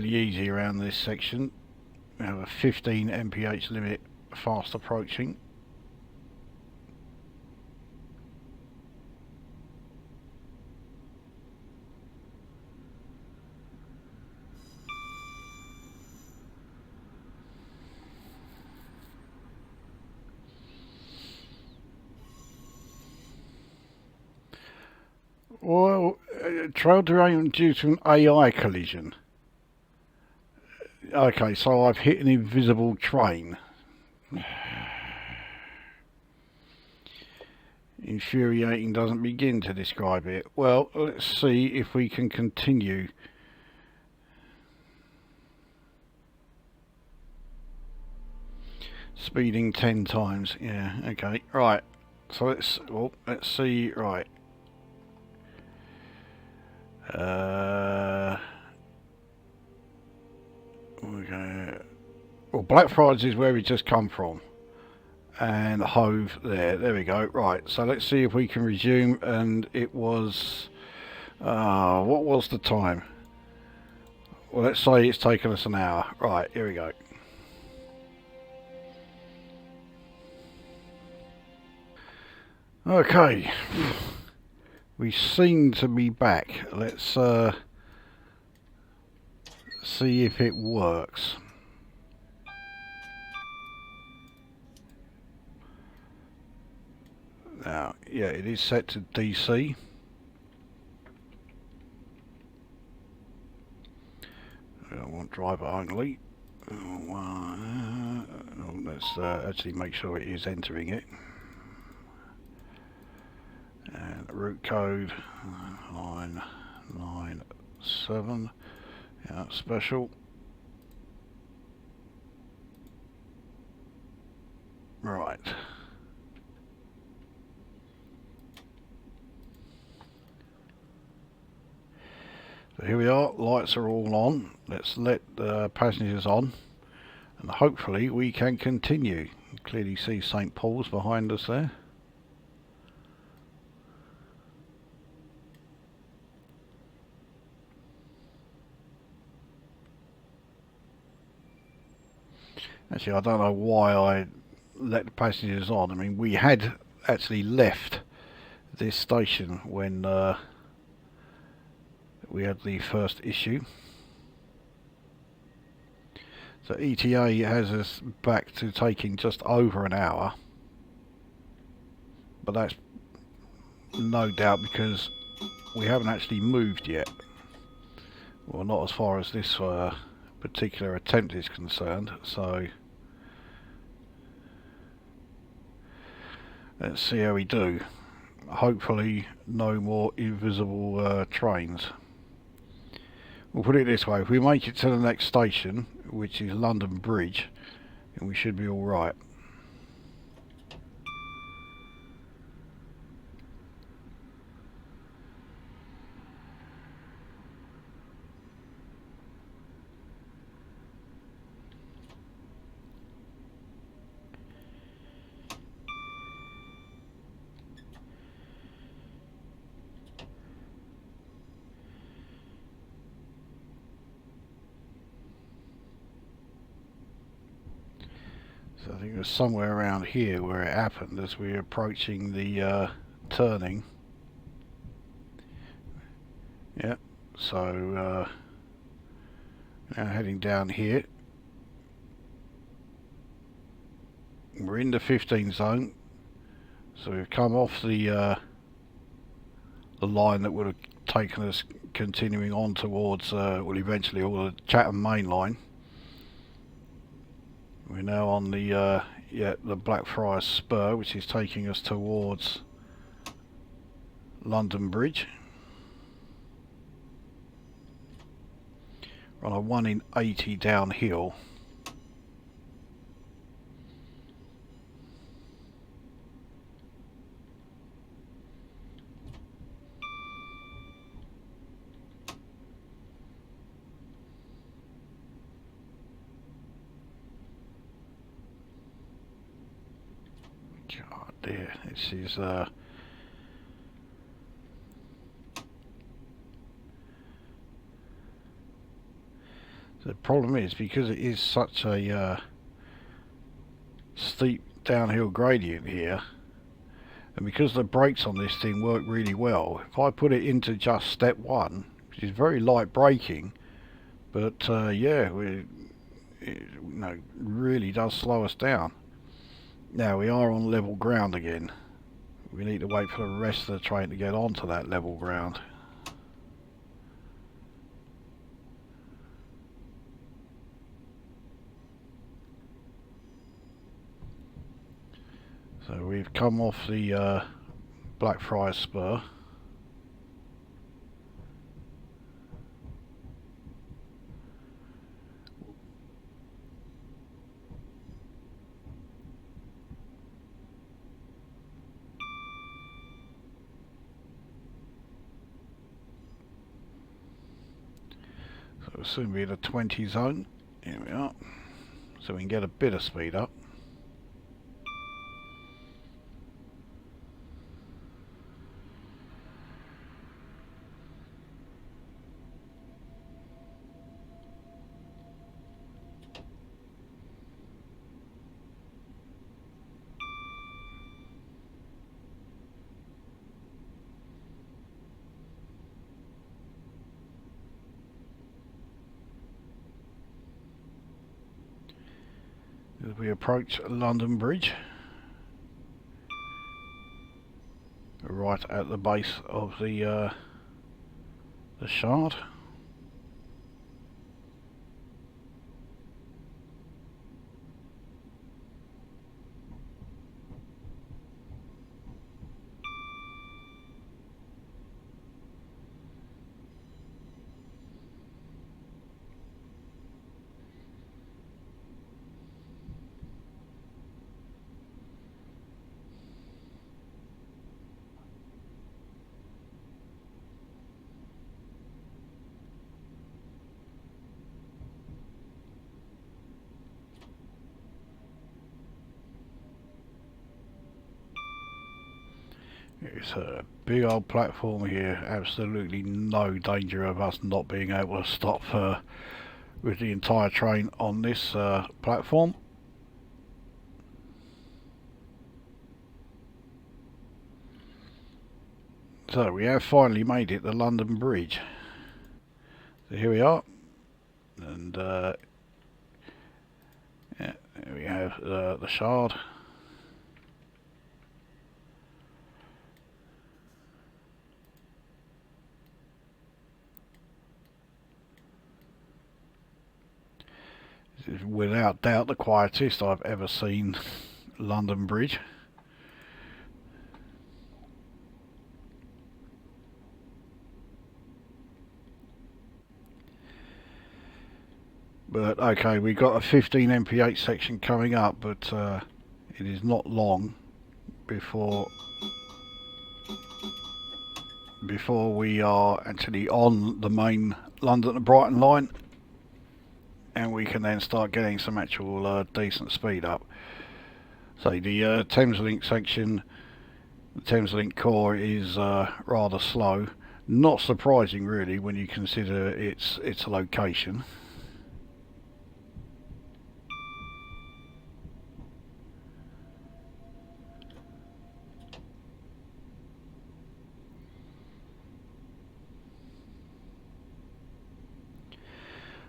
easy around this section. We have a 15 mph limit fast approaching. Well, trail derailment due to an AI collision. Okay, so I've hit an invisible train. Infuriating doesn't begin to describe it. Well, let's see if we can continue. Speeding 10 times. Yeah, okay. Right. So let's see. Right. Okay. Well, Blackfriars is where we just come from, and Hove there we go. Right, so let's see if we can resume. And it was what was the time? Well, let's say it's taken us an hour. Right, here we go. Okay, we seem to be back. Let's see if it works. Now, yeah, it is set to DC. I want driver only. Let's actually make sure it is entering it. And route code 997. Yeah, special. Right. So here we are, lights are all on. Let's let the passengers on, and hopefully we can continue. You can clearly see St. Paul's behind us there. Actually, I don't know why I let the passengers on. I mean, we had actually left this station when we had the first issue. So ETA has us back to taking just over an hour. but that's no doubt because we haven't actually moved yet. Well, not as far as this particular attempt is concerned, so let's see how we do. Hopefully no more invisible trains. We'll put it this way, if we make it to the next station, which is London Bridge, then we should be alright. So I think it was somewhere around here where it happened as we were approaching the turning. Yep, so now heading down here. We're in the 15 zone, so we've come off the line that would have taken us continuing on towards, well, eventually all the Chatham main line. We're now on the the Blackfriars spur, which is taking us towards London Bridge. We're on a 1 in 80 downhill. God dear, this is the problem is, because it is such a steep downhill gradient here, and because the brakes on this thing work really well, if I put it into just step 1, which is very light braking, but yeah, it really does slow us down. Now we are on level ground again. We need to wait for the rest of the train to get onto that level ground. So we've come off the Blackfriars spur. So we'll soon be in the 20 zone. Here we are. So we can get a bit of speed up. As we approach London Bridge, right at the base of the Shard. It's a big old platform here, absolutely no danger of us not being able to stop with the entire train on this platform. So we have finally made it to London Bridge. So here we are, and yeah, there we have the Shard. without doubt the quietest I've ever seen London Bridge. But okay, we got a 15 mph section coming up, but it is not long before we are actually on the main London to Brighton line, and we can then start getting some actual decent speed up. So the Thameslink section, the Thameslink Core, is rather slow. Not surprising really when you consider its location.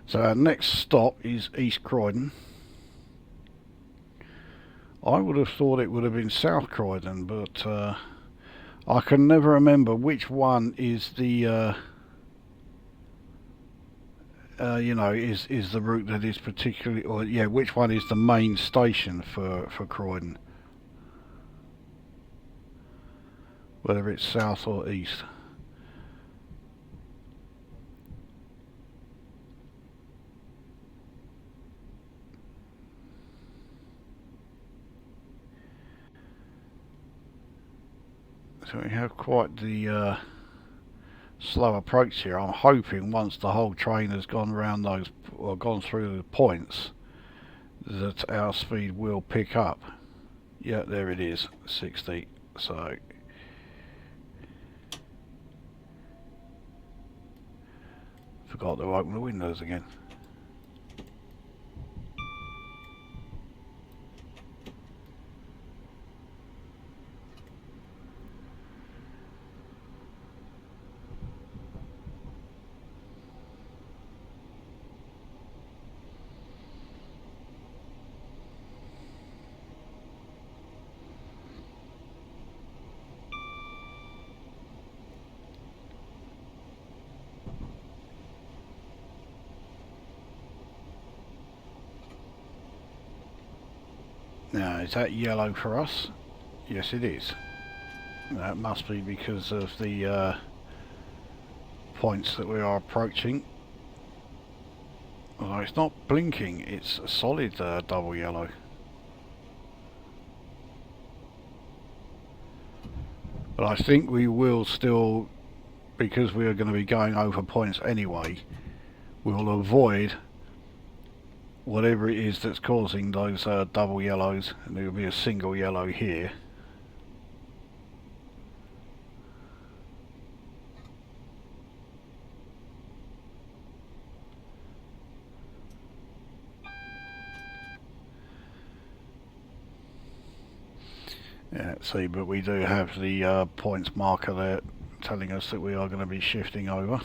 So our next stop is East Croydon. I would have thought it would have been South Croydon, but I can never remember which one is the you know, is the route that is particularly, or yeah, which one is the main station for Croydon, whether it's south or east. So we have quite the slow approach here. I'm hoping once the whole train has gone around those, or gone through the points, that our speed will pick up. Yeah, there it is, 60. So forgot to open the windows again. Now, is that yellow for us? Yes, it is. That must be because of the points that we are approaching. Although it's not blinking, it's a solid double yellow. But I think we will still, because we are going to be going over points anyway, we'll avoid whatever it is that's causing those double yellows, and there will be a single yellow here. Yeah, see, but we do have the points marker there telling us that we are going to be shifting over.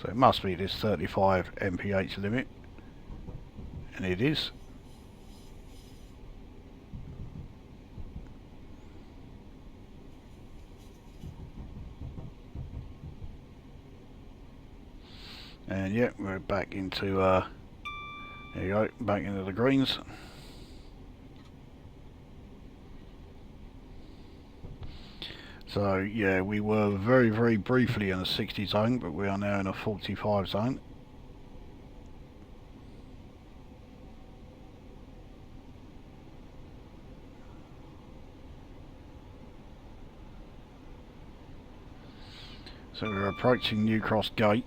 So it must be this 35 mph limit, and it is. And yeah, we're back into, there you go, back into the greens. So yeah, we were very, very briefly in a 60 zone, but we are now in a 45 zone. So we're approaching New Cross Gate.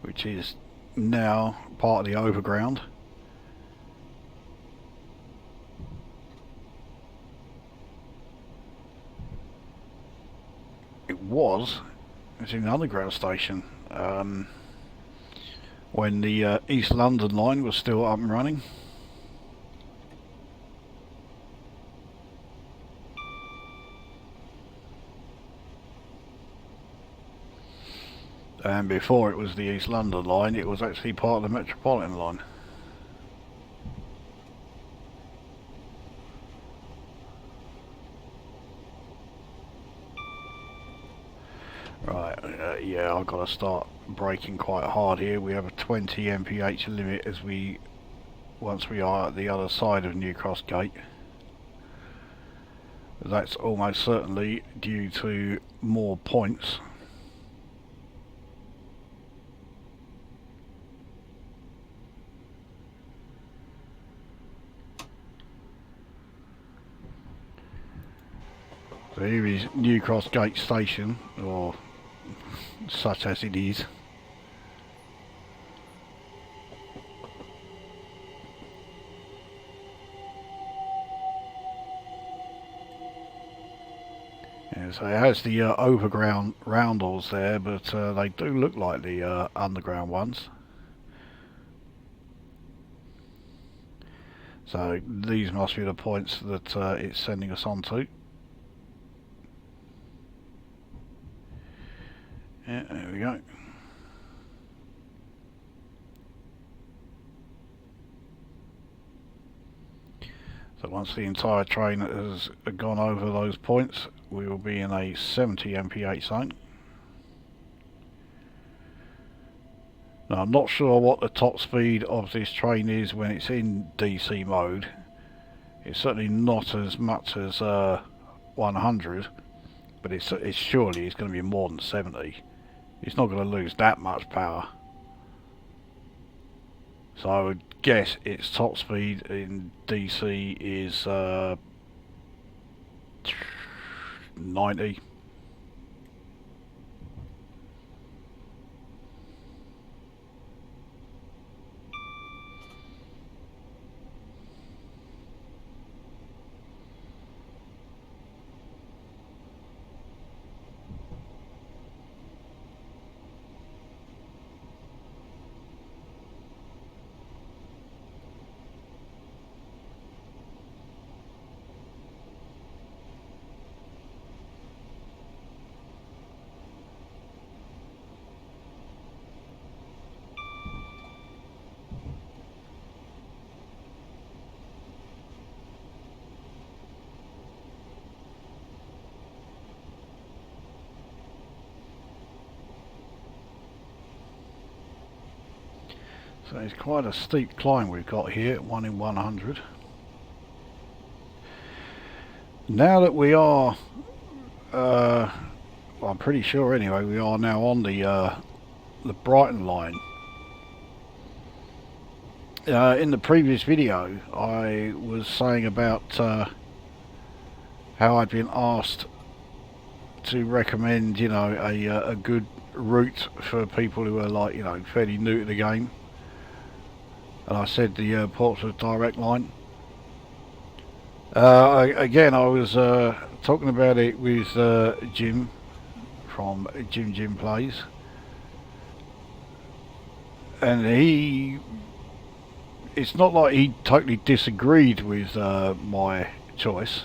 Which is now part of the overground. It's in the underground station when the East London line was still up and running. And before it was the East London line, it was actually part of the Metropolitan line. Right, yeah, I've got to start braking quite hard here. We have a 20 mph limit once we are at the other side of New Cross Gate. That's almost certainly due to more points. So here is New Cross Gate Station, or such as it is. Yeah, so it has the overground roundels there, but they do look like the underground ones. So these must be the points that it's sending us on to. Yeah, there we go. So once the entire train has gone over those points, we will be in a 70 mph zone. Now I'm not sure what the top speed of this train is when it's in DC mode. It's certainly not as much as 100, but it's surely it's going to be more than 70. It's not going to lose that much power. So I would guess its top speed in DC is 90. So it's quite a steep climb we've got here, 1 in 100. Now that we are, well, I'm pretty sure anyway, we are now on the Brighton line. In the previous video, I was saying about how I'd been asked to recommend, you know, a good route for people who are like, you know, fairly new to the game. And I said the Portsmouth direct line. Again, I was talking about it with Jim from Jim Plays, and it's not like he totally disagreed with my choice.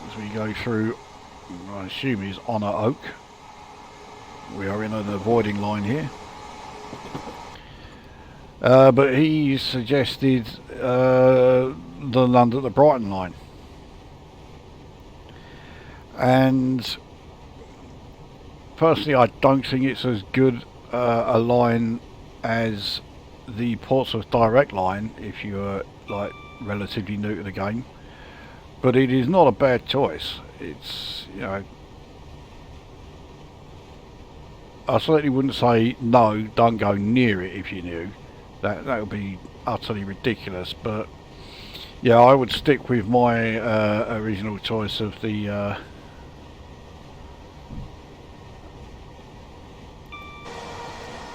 As we go through, I assume he's Honour Oak. We are in an avoiding line here. But he suggested the London-Brighton line, and personally I don't think it's as good a line as the Portsmouth direct line if you're like relatively new to the game, but it is not a bad choice. It's, you know, I certainly wouldn't say no, don't go near it if you knew. That would be utterly ridiculous, but yeah, I would stick with my original choice of the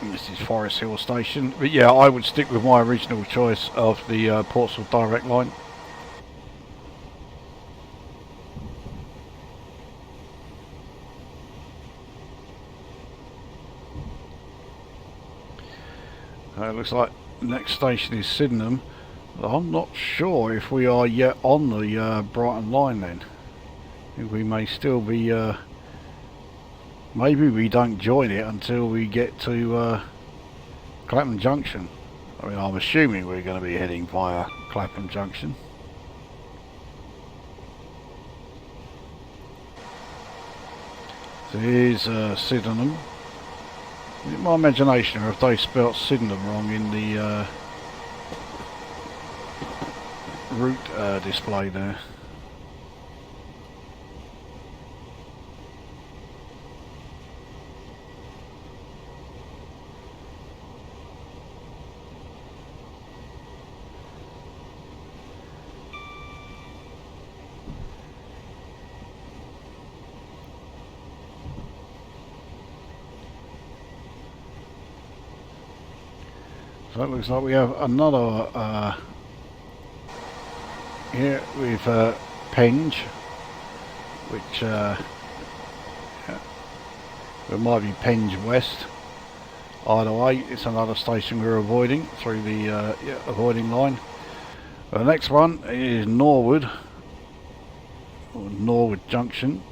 this is Forest Hill Station, but yeah, I would stick with my original choice of the Portsmouth direct line. It looks like the next station is Sydenham. I'm not sure if we are yet on the Brighton line then. I think we may still be, maybe we don't join it until we get to Clapham Junction. I mean, I'm assuming we're going to be heading via Clapham Junction. So here's Sydenham. Is it my imagination, or have they spelt Sydenham wrong in the route display there? So it looks like we have another here with Penge, which yeah, it might be Penge West. Either way, it's another station we're avoiding through the yeah, avoiding line. The next one is Norwood, or Norwood Junction.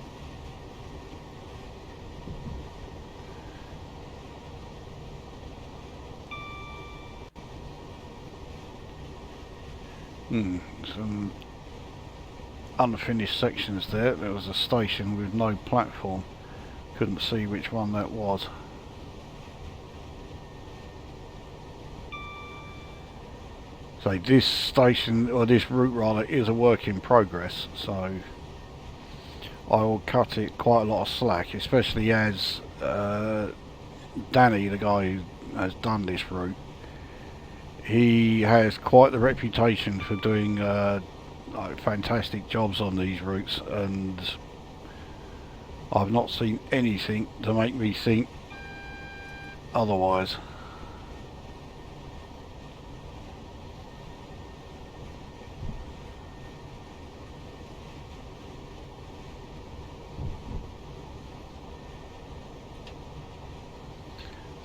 Some unfinished sections there. There was a station with no platform. Couldn't see which one that was. So this station, or this route rather, is a work in progress, so I will cut it quite a lot of slack, especially as Danny, the guy who has done this route, he has quite the reputation for doing like fantastic jobs on these routes, and I've not seen anything to make me think otherwise.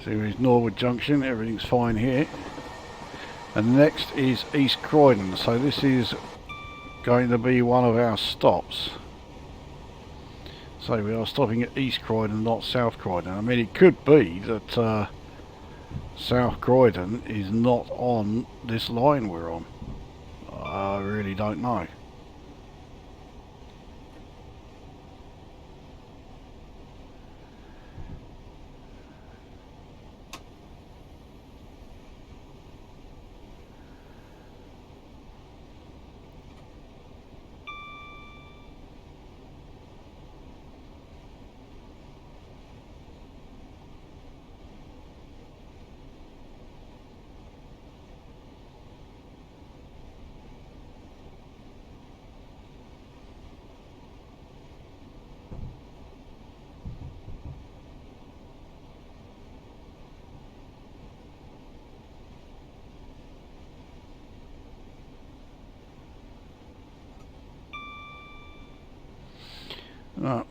So here's Norwood Junction, everything's fine here. And next is East Croydon, so this is going to be one of our stops. So we are stopping at East Croydon, not South Croydon. I mean, it could be that South Croydon is not on this line we're on. I really don't know.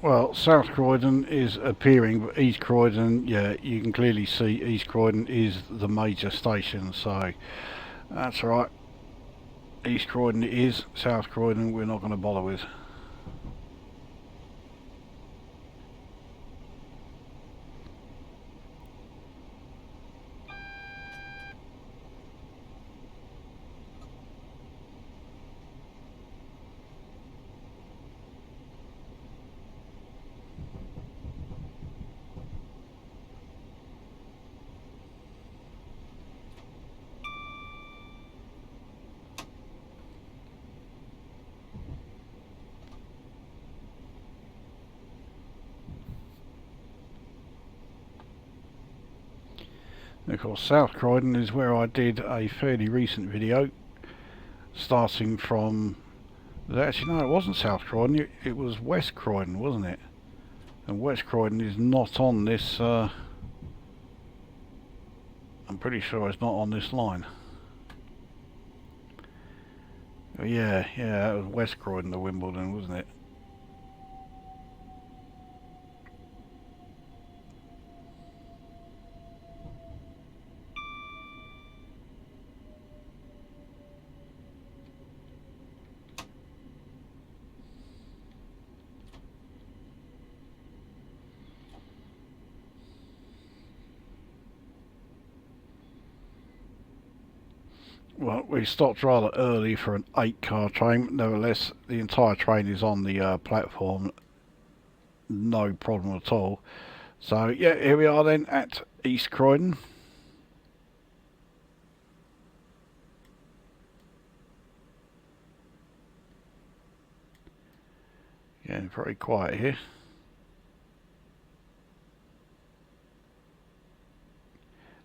Well, South Croydon is appearing, but East Croydon, yeah, you can clearly see East Croydon is the major station, so that's right. East Croydon it is, South Croydon we're not going to bother with. Of course, South Croydon is where I did a fairly recent video, starting from, actually no, it wasn't South Croydon, it was West Croydon, wasn't it? And West Croydon is not on this, I'm pretty sure it's not on this line. Yeah, that was West Croydon to Wimbledon, wasn't it? Well, we stopped rather early for an 8-car train, but nevertheless the entire train is on the platform no problem at all. So yeah, here we are then at East Croydon. Getting pretty quiet here.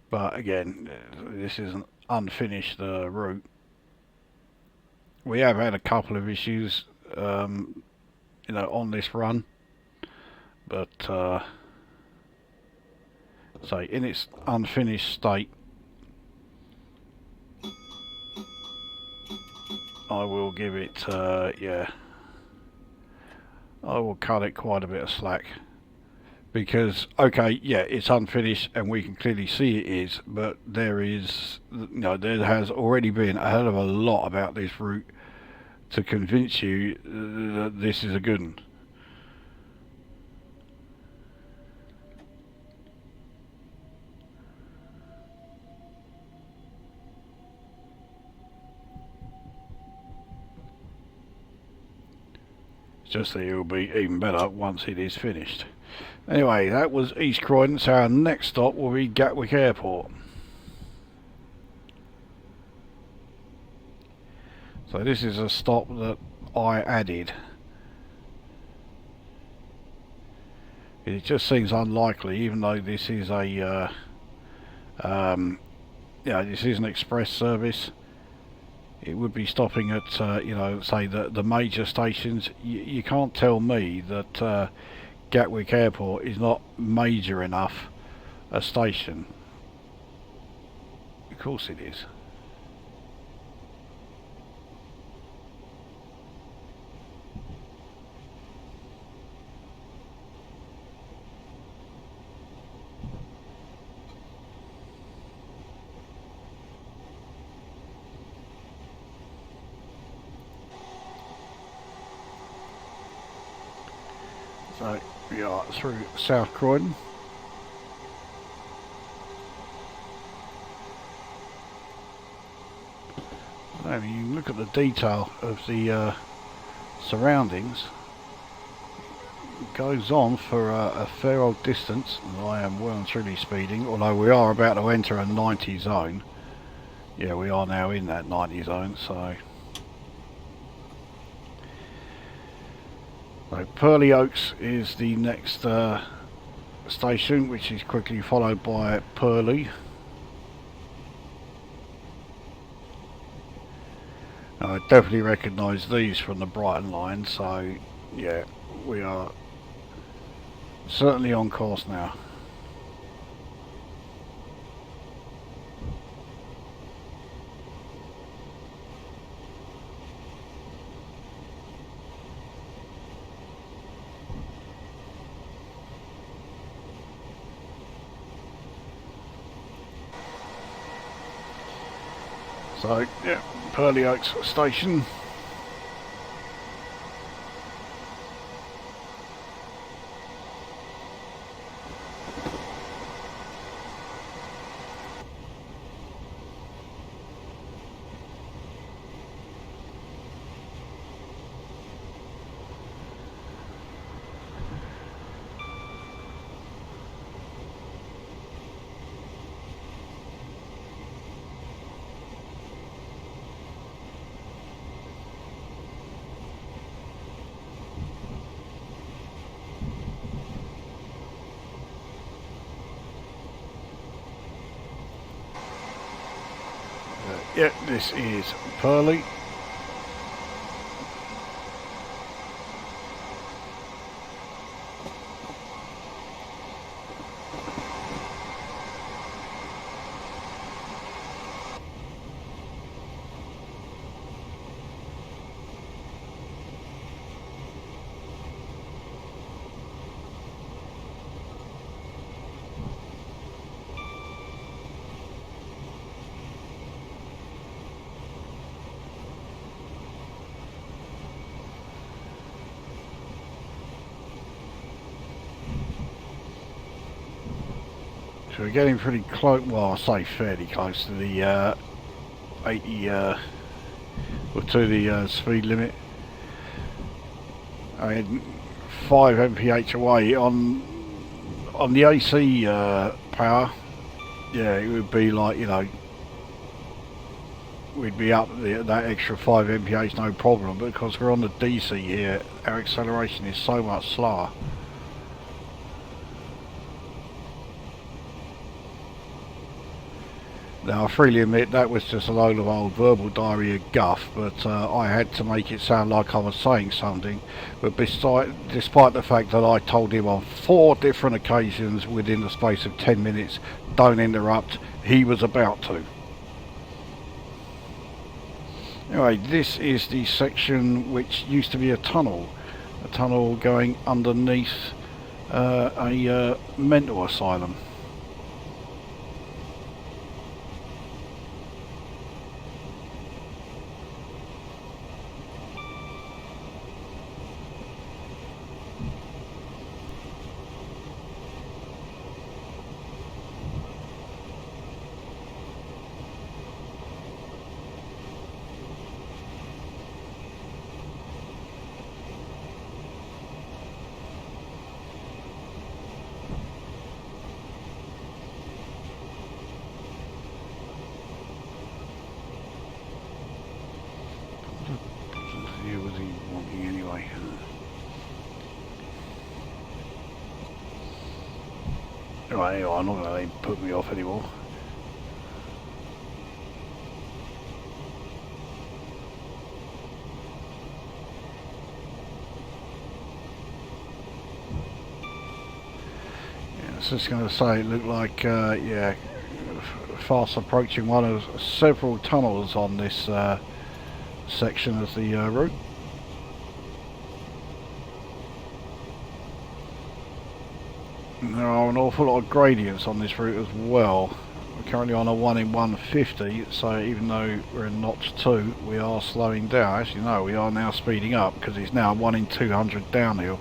But again, this is an unfinished route. We have had a couple of issues, you know, on this run, but so in its unfinished state, I will give it, yeah, I will cut it quite a bit of slack. Because, okay, yeah, it's unfinished and we can clearly see it is, but there is, you know, there has already been a hell of a lot about this route to convince you that this is a good one. It's just that it will be even better once it is finished. Anyway, that was East Croydon, so our next stop will be Gatwick Airport. So this is a stop that I added. It just seems unlikely, even though this is a, yeah, this is an express service. It would be stopping at, you know, say the major stations. You can't tell me that Gatwick Airport is not major enough a station. Of course it is. So we are through South Croydon. Now you can look at the detail of the surroundings. It goes on for a fair old distance, and I am well and truly speeding, although we are about to enter a 90 zone. Yeah, we are now in that 90 zone, so... So Purley Oaks is the next station, which is quickly followed by Purley. I definitely recognise these from the Brighton line, so yeah, we are certainly on course now. So yeah, Purley Oaks station. Yeah, this is Purley. So we're getting pretty close, well I say fairly close to the 80, or to the speed limit. I mean, 5 mph away on the AC power. Yeah, it would be like, you know, we'd be up that extra 5 mph no problem, but because we're on the DC here, our acceleration is so much slower. Now I freely admit that was just a load of old verbal diarrhea guff, but I had to make it sound like I was saying something. But despite the fact that I told him on 4 different occasions within the space of 10 minutes, don't interrupt, he was about to. Anyway, this is the section which used to be a tunnel going underneath a mental asylum. Anyway, I'm not going to let him put me off anymore. Yeah, I was just going to say, it looked like, yeah, fast approaching one of several tunnels on this section of the route. There are an awful lot of gradients on this route as well. We're currently on a 1 in 150, so even though we're in notch 2, we are slowing down. Actually no, we are now speeding up because it's now 1 in 200 downhill.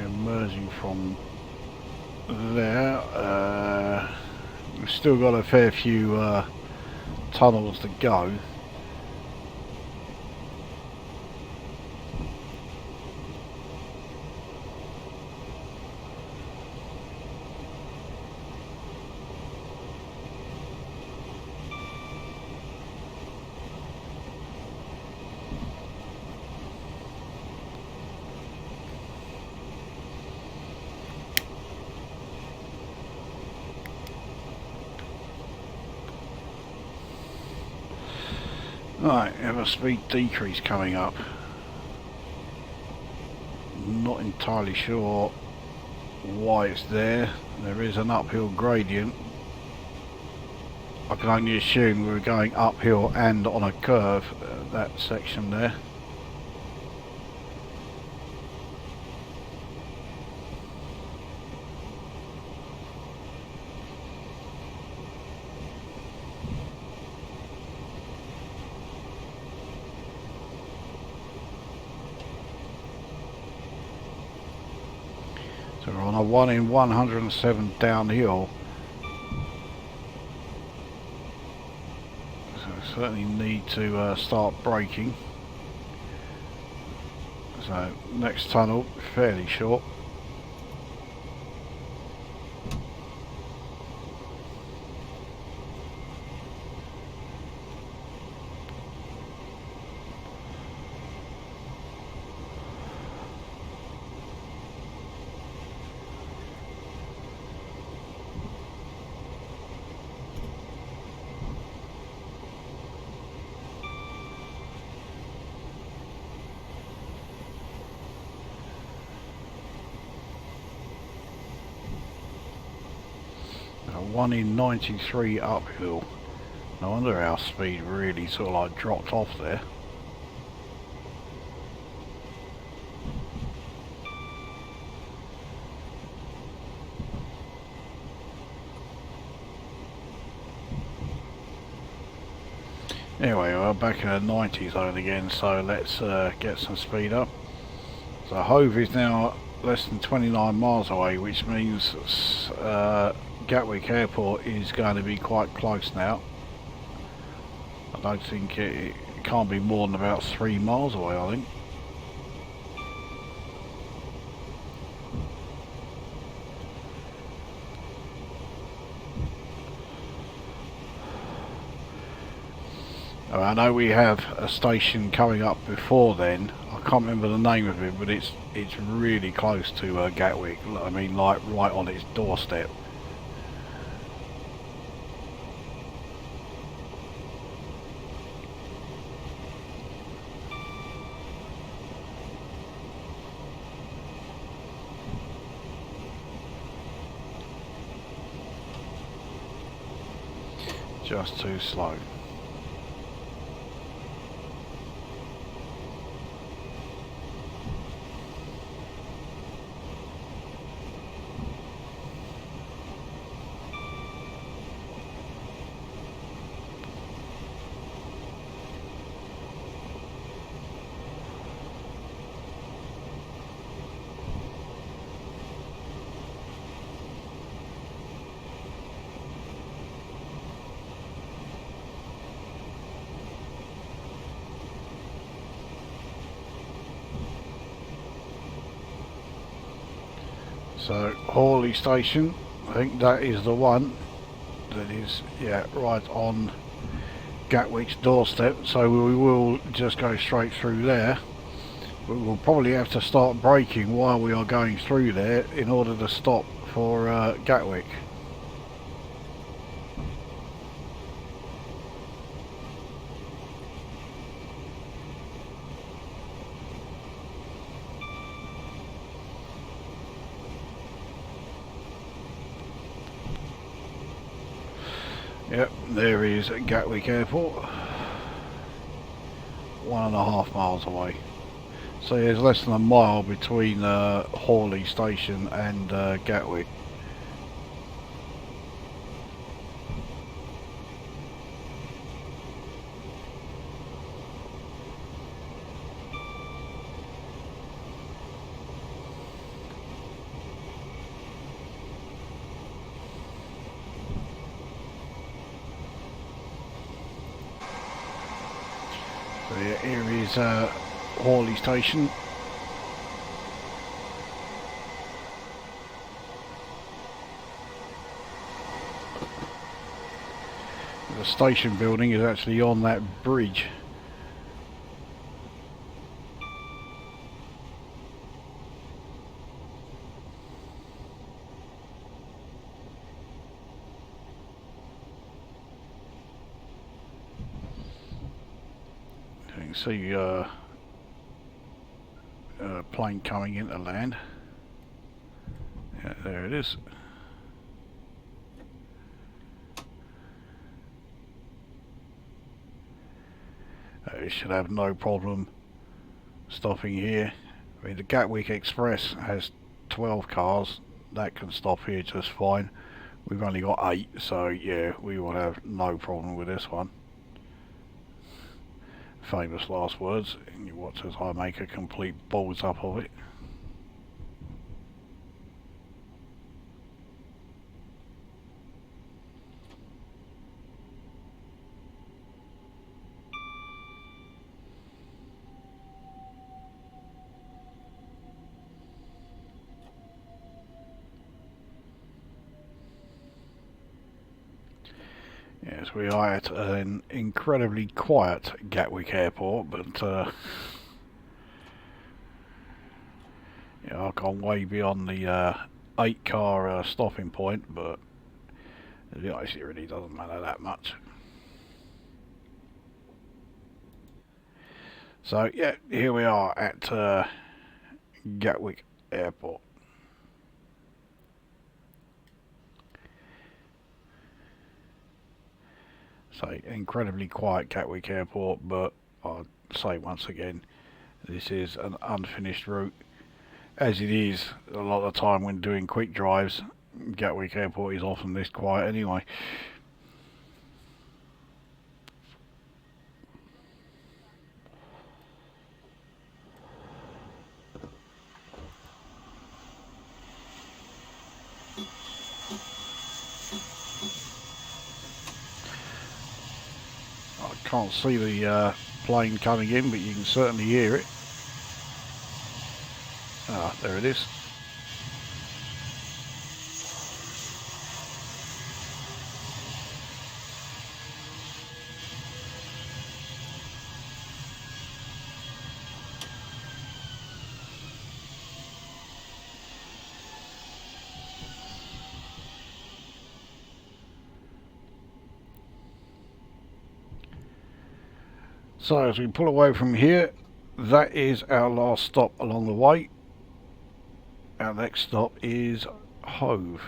Emerging from there, we've still got a fair few tunnels to go. Right, we have a speed decrease coming up. Not entirely sure why it's there. There is an uphill gradient. I can only assume we were going uphill and on a curve, that section there. So we're on a 1 in 107 downhill. So we certainly need to start braking. So next tunnel, fairly short. 1 in 93 uphill. No wonder our speed really sort of like dropped off there. Anyway, we're back in the 90 zone again, so let's get some speed up. So Hove is now less than 29 miles away, which means Gatwick Airport is going to be quite close now. I don't think it can't be more than about 3 miles away, I think. I know we have a station coming up before then. I can't remember the name of it, but it's really close to Gatwick. I mean, like right on its doorstep. Just too slow. So Hawley Station, I think that is the one that is, yeah, right on Gatwick's doorstep. So we will just go straight through there. But we'll probably have to start braking while we are going through there in order to stop for Gatwick. Yep, there is Gatwick Airport, 1.5 miles away. So there's less than a mile between Hawley Station and Gatwick. So yeah, here is Hawley Station. The station building is actually on that bridge. You can see a plane coming into land. Yeah, there it is. It should have no problem stopping here. I mean, the Gatwick Express has 12 cars. That can stop here just fine. We've only got 8, so yeah, we will have no problem with this one. Famous last words. You watch as I make a complete balls up of it. Yes, we are at an incredibly quiet Gatwick Airport, but yeah, I've gone way beyond the 8-car stopping point, but to be honest, it really doesn't matter that much. So yeah, here we are at Gatwick Airport. So incredibly quiet Gatwick Airport, but I'll say once again, this is an unfinished route. As it is a lot of the time when doing quick drives, Gatwick Airport is often this quiet anyway. I can't see the plane coming in, but you can certainly hear it. Ah, there it is. So as we pull away from here, that is our last stop along the way. Our next stop is Hove.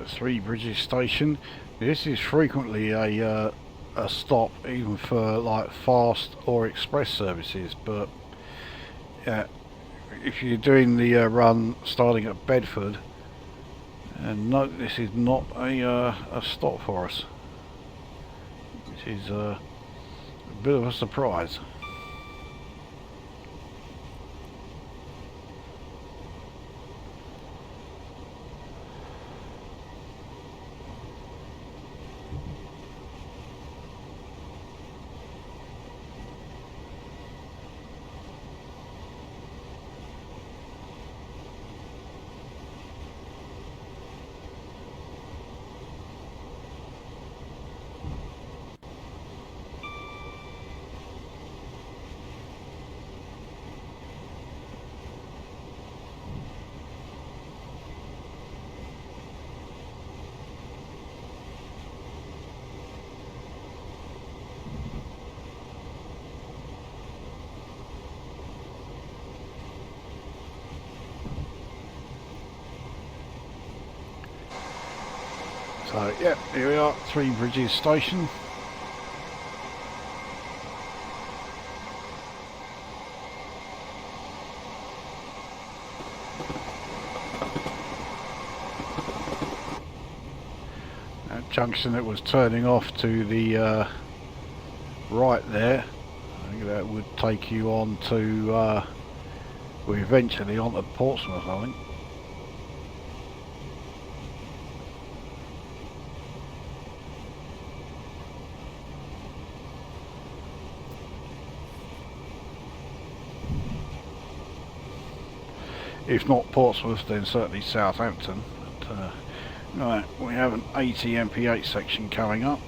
Three Bridges station. This is frequently a stop even for like fast or express services, but if you're doing the run starting at Bedford, and no, this is not a stop for us, which is a bit of a surprise. So yeah, here we are, Three Bridges station. That junction that was turning off to the right there, I think that would take you on to, well, eventually on to Portsmouth, I think. If not Portsmouth, then certainly Southampton. But, right, we have an 80 MPH section coming up.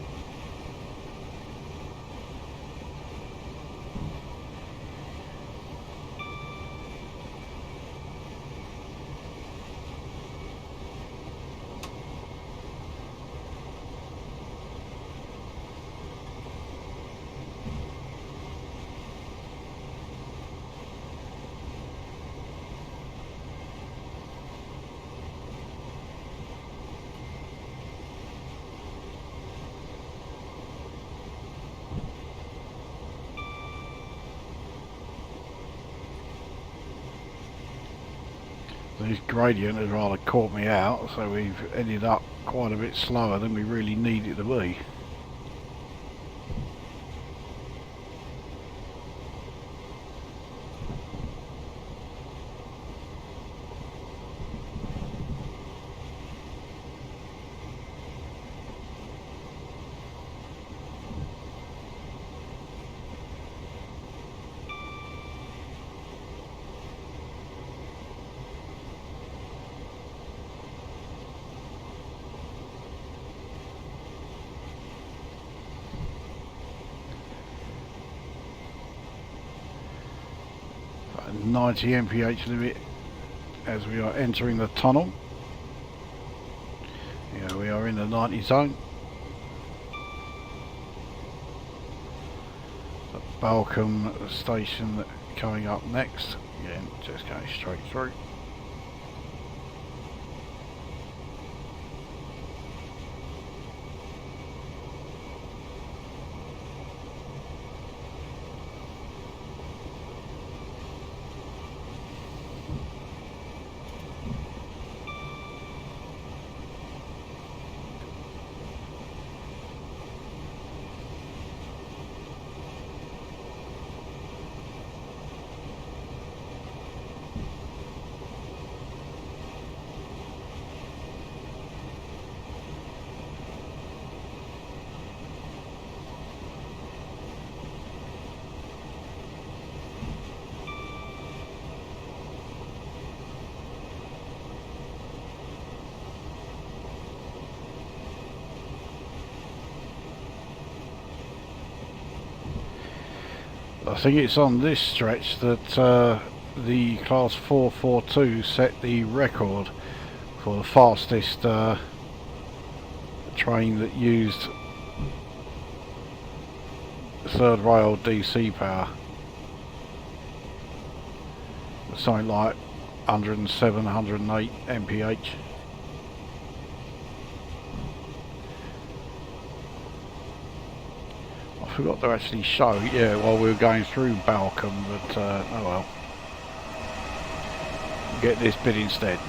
This gradient has rather caught me out, so we've ended up quite a bit slower than we really need it to be. About 90 mph limit as we are entering the tunnel. Yeah, we are in the 90 zone. The Balcombe station coming up next. Again, just going straight through. I think it's on this stretch that the Class 442 set the record for the fastest train that used third rail DC power. Something like 107, 108 mph. I forgot to actually show, yeah, while we were going through Balcombe, but oh well. Get this bit instead.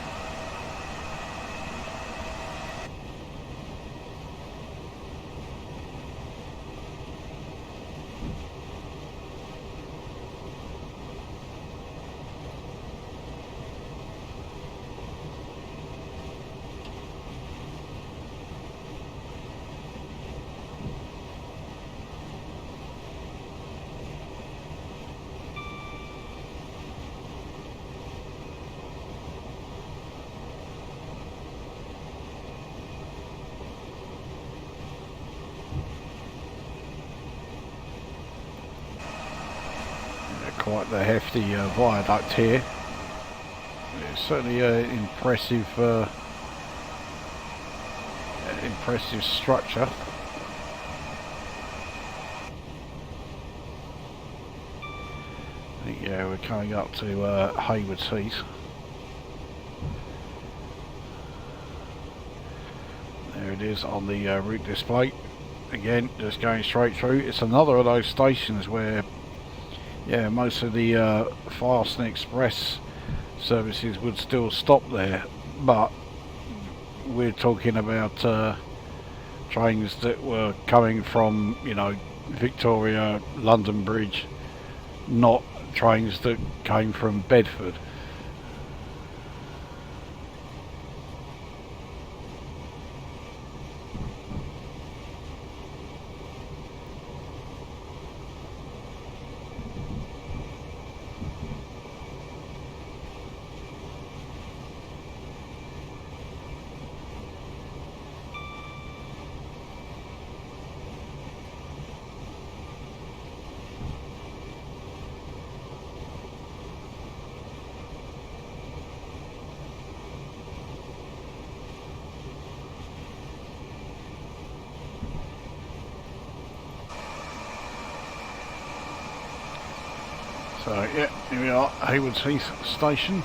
Quite the hefty viaduct here. It's certainly an impressive structure. I think, yeah, we're coming up to Haywards Heath. There it is on the route display. Again, just going straight through. It's another of those stations where, yeah, most of the fast and express services would still stop there, but we're talking about trains that were coming from, you know, Victoria, London Bridge, not trains that came from Bedford. So yeah, here we are, Haywards Heath station.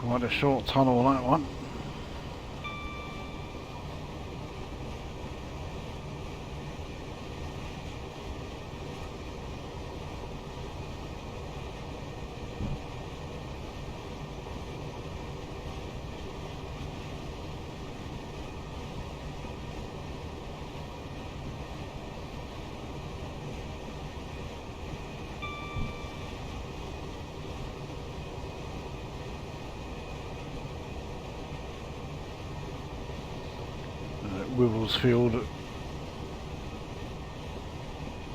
Quite a short tunnel, that one. Wivelsfield.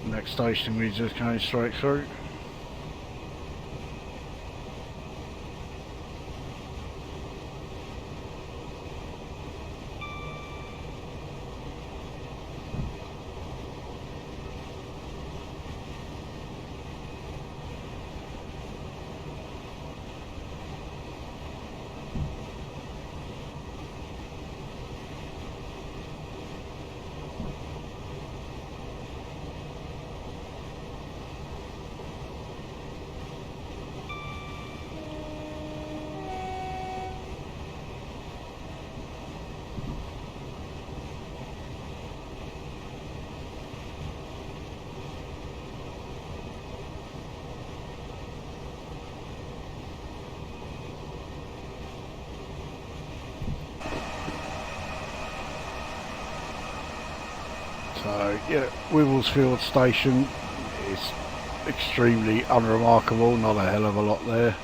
Next station we just go straight through. So yeah, Wivelsfield station is extremely unremarkable, not a hell of a lot there.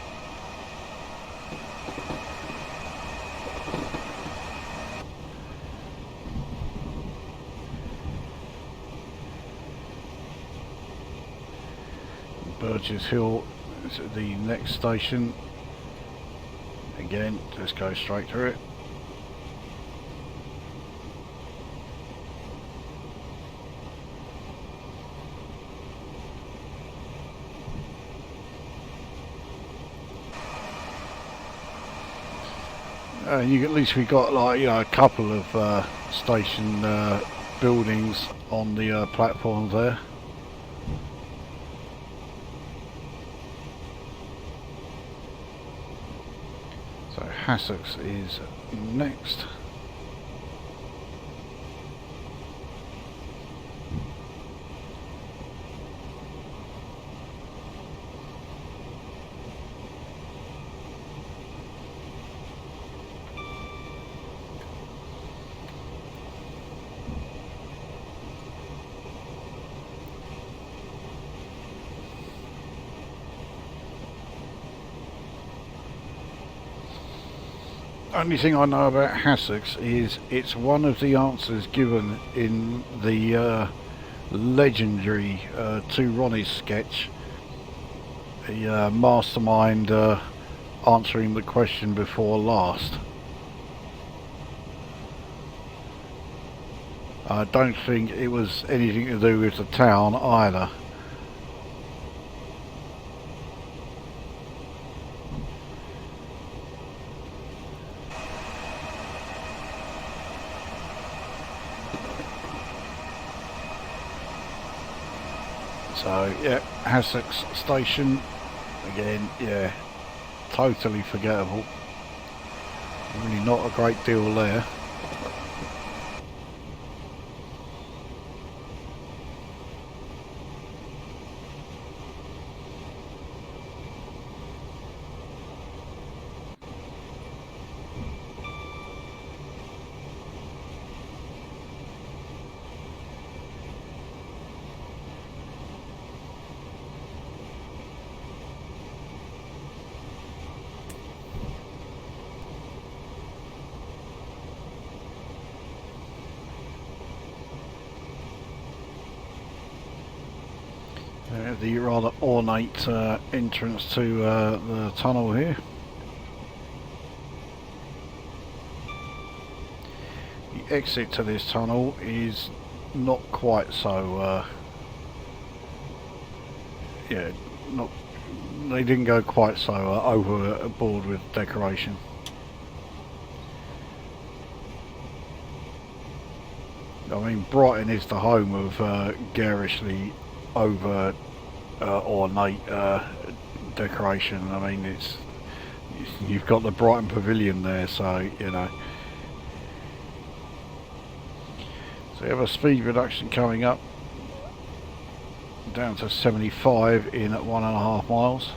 Burgess Hill is the next station. Again, just go straight through it. At least we got, like, you know, a couple of station buildings on the platform there. So Hassocks is next. Only thing I know about Hassocks is it's one of the answers given in the legendary Two Ronnies sketch, the mastermind answering the question before last. I don't think it was anything to do with the town either. So yeah, Hassocks station again, yeah, totally forgettable. Really not a great deal there. The rather ornate entrance to the tunnel here. The exit to this tunnel is not quite so yeah, not, they didn't go quite so overboard with decoration. I mean, Brighton is the home of garishly over ornate decoration. I mean, it's You've got the Brighton Pavilion there, so you know. So you have a speed reduction coming up down to 75 in at 1.5 miles.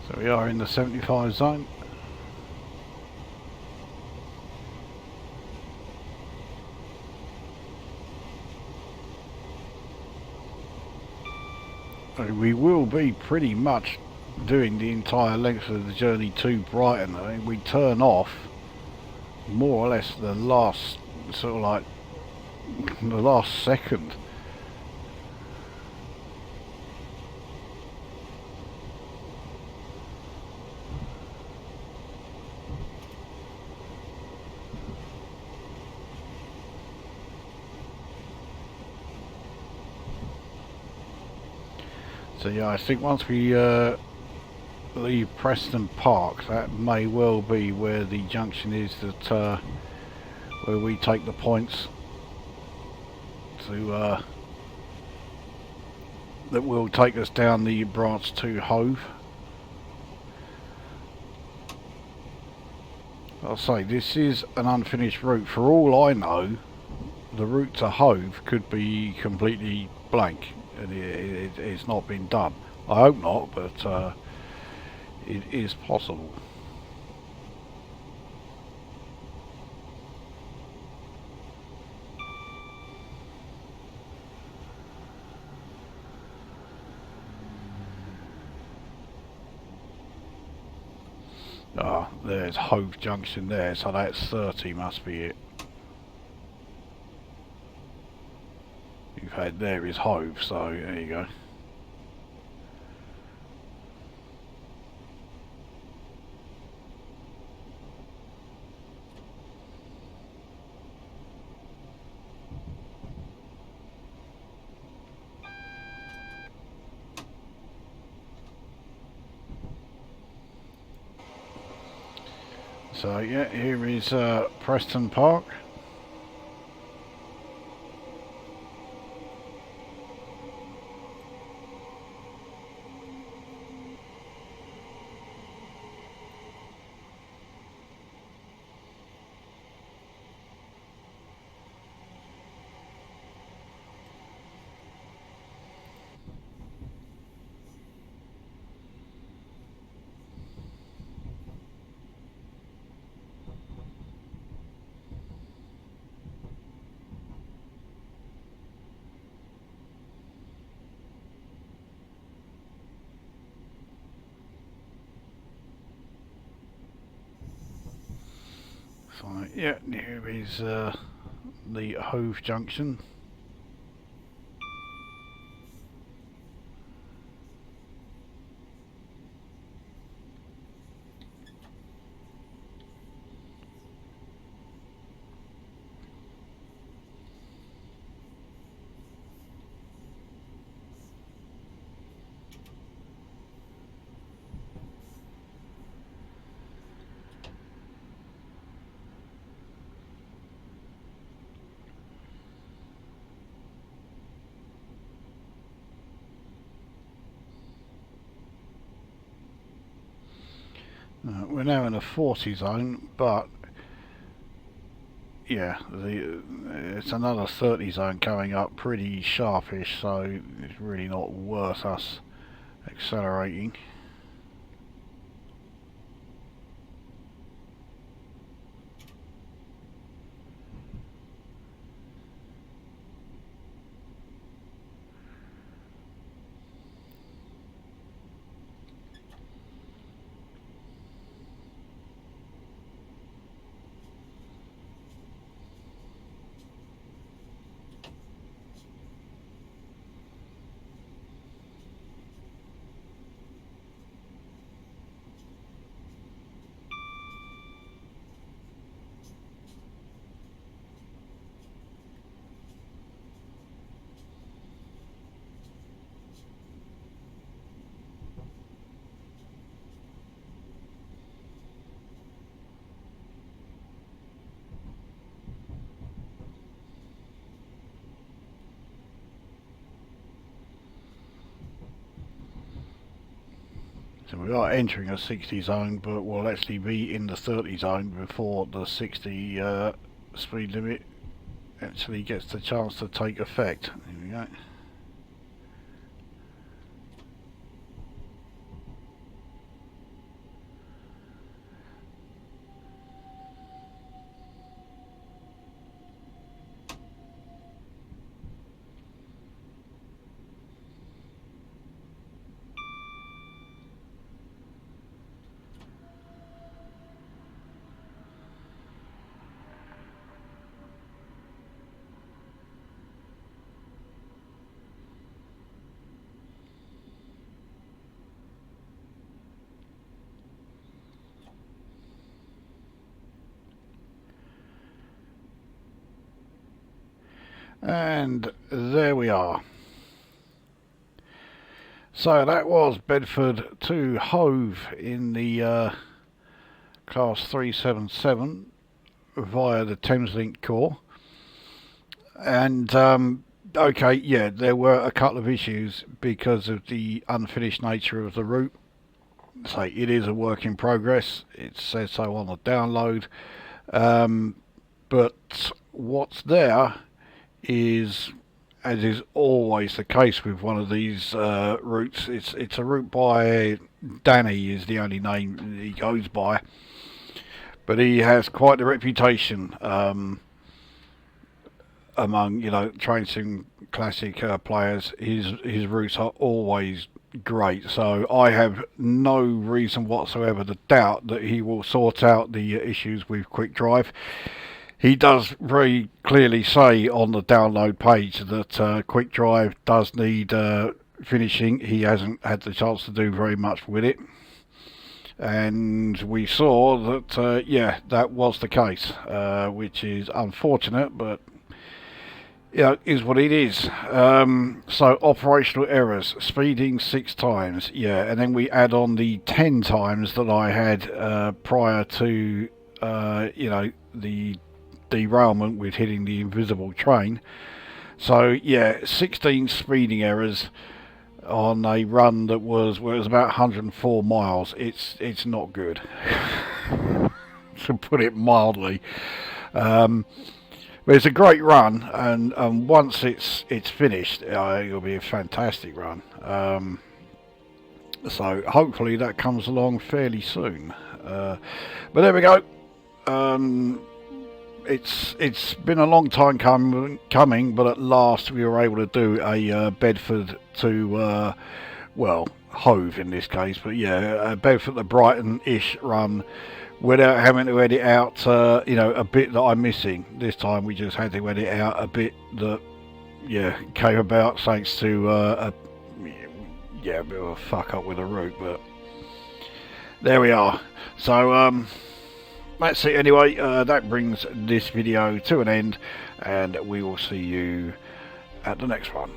So we are in the 75 zone. So we will be pretty much doing the entire length of the journey to Brighton. I mean, we turn off more or less the last sort of like the last second. So yeah, I think once we leave Preston Park, that may well be where the junction is that where we take the points to that will take us down the branch to Hove. I'll say this is an unfinished route. For all I know, the route to Hove could be completely blank. It's not been done. I hope not, but it is possible. Ah, there's Hove Junction there, so that's 30 must be it. You've had there is Hove, so there you go. So yeah, here is Preston Park. So yeah, here is the Hove Junction. We're now in a 40 zone, but yeah, it's another 30 zone coming up pretty sharpish, so it's really not worth us accelerating. So we are entering a 60 zone, but we'll actually be in the 30 zone before the 60 speed limit actually gets the chance to take effect. Here we go. And there we are. So that was Bedford to Hove in the Class 377 via the Thameslink Core. And okay, yeah, there were a couple of issues because of the unfinished nature of the route. So it is a work in progress. It says so on the download. But what's there is, as is always the case with one of these routes, it's a route by Danny is the only name he goes by, but he has quite a reputation among, you know, train sim classic players. His routes are always great, so I have no reason whatsoever to doubt that he will sort out the issues with Quick Drive. He does very clearly say on the download page that Quick Drive does need finishing. He hasn't had the chance to do very much with it, and we saw that yeah, that was the case, which is unfortunate, but you know, is what it is. So operational errors, speeding 6 times, yeah, and then we add on the 10 times that I had prior to you know, the derailment with hitting the invisible train. So yeah, 16 speeding errors on a run that was, well, it was about 104 miles. It's not good, to put it mildly. But it's a great run, and once it's finished, it'll be a fantastic run. So hopefully that comes along fairly soon. But there we go. It's been a long time coming, but at last we were able to do a Bedford to well, Hove in this case, but yeah, a Bedford to Brighton-ish run without having to edit out you know, a bit that I'm missing. This time we just had to edit out a bit that, yeah, came about thanks to a bit of a fuck up with the route, but there we are. So that's it anyway. That brings this video to an end, and we will see you at the next one.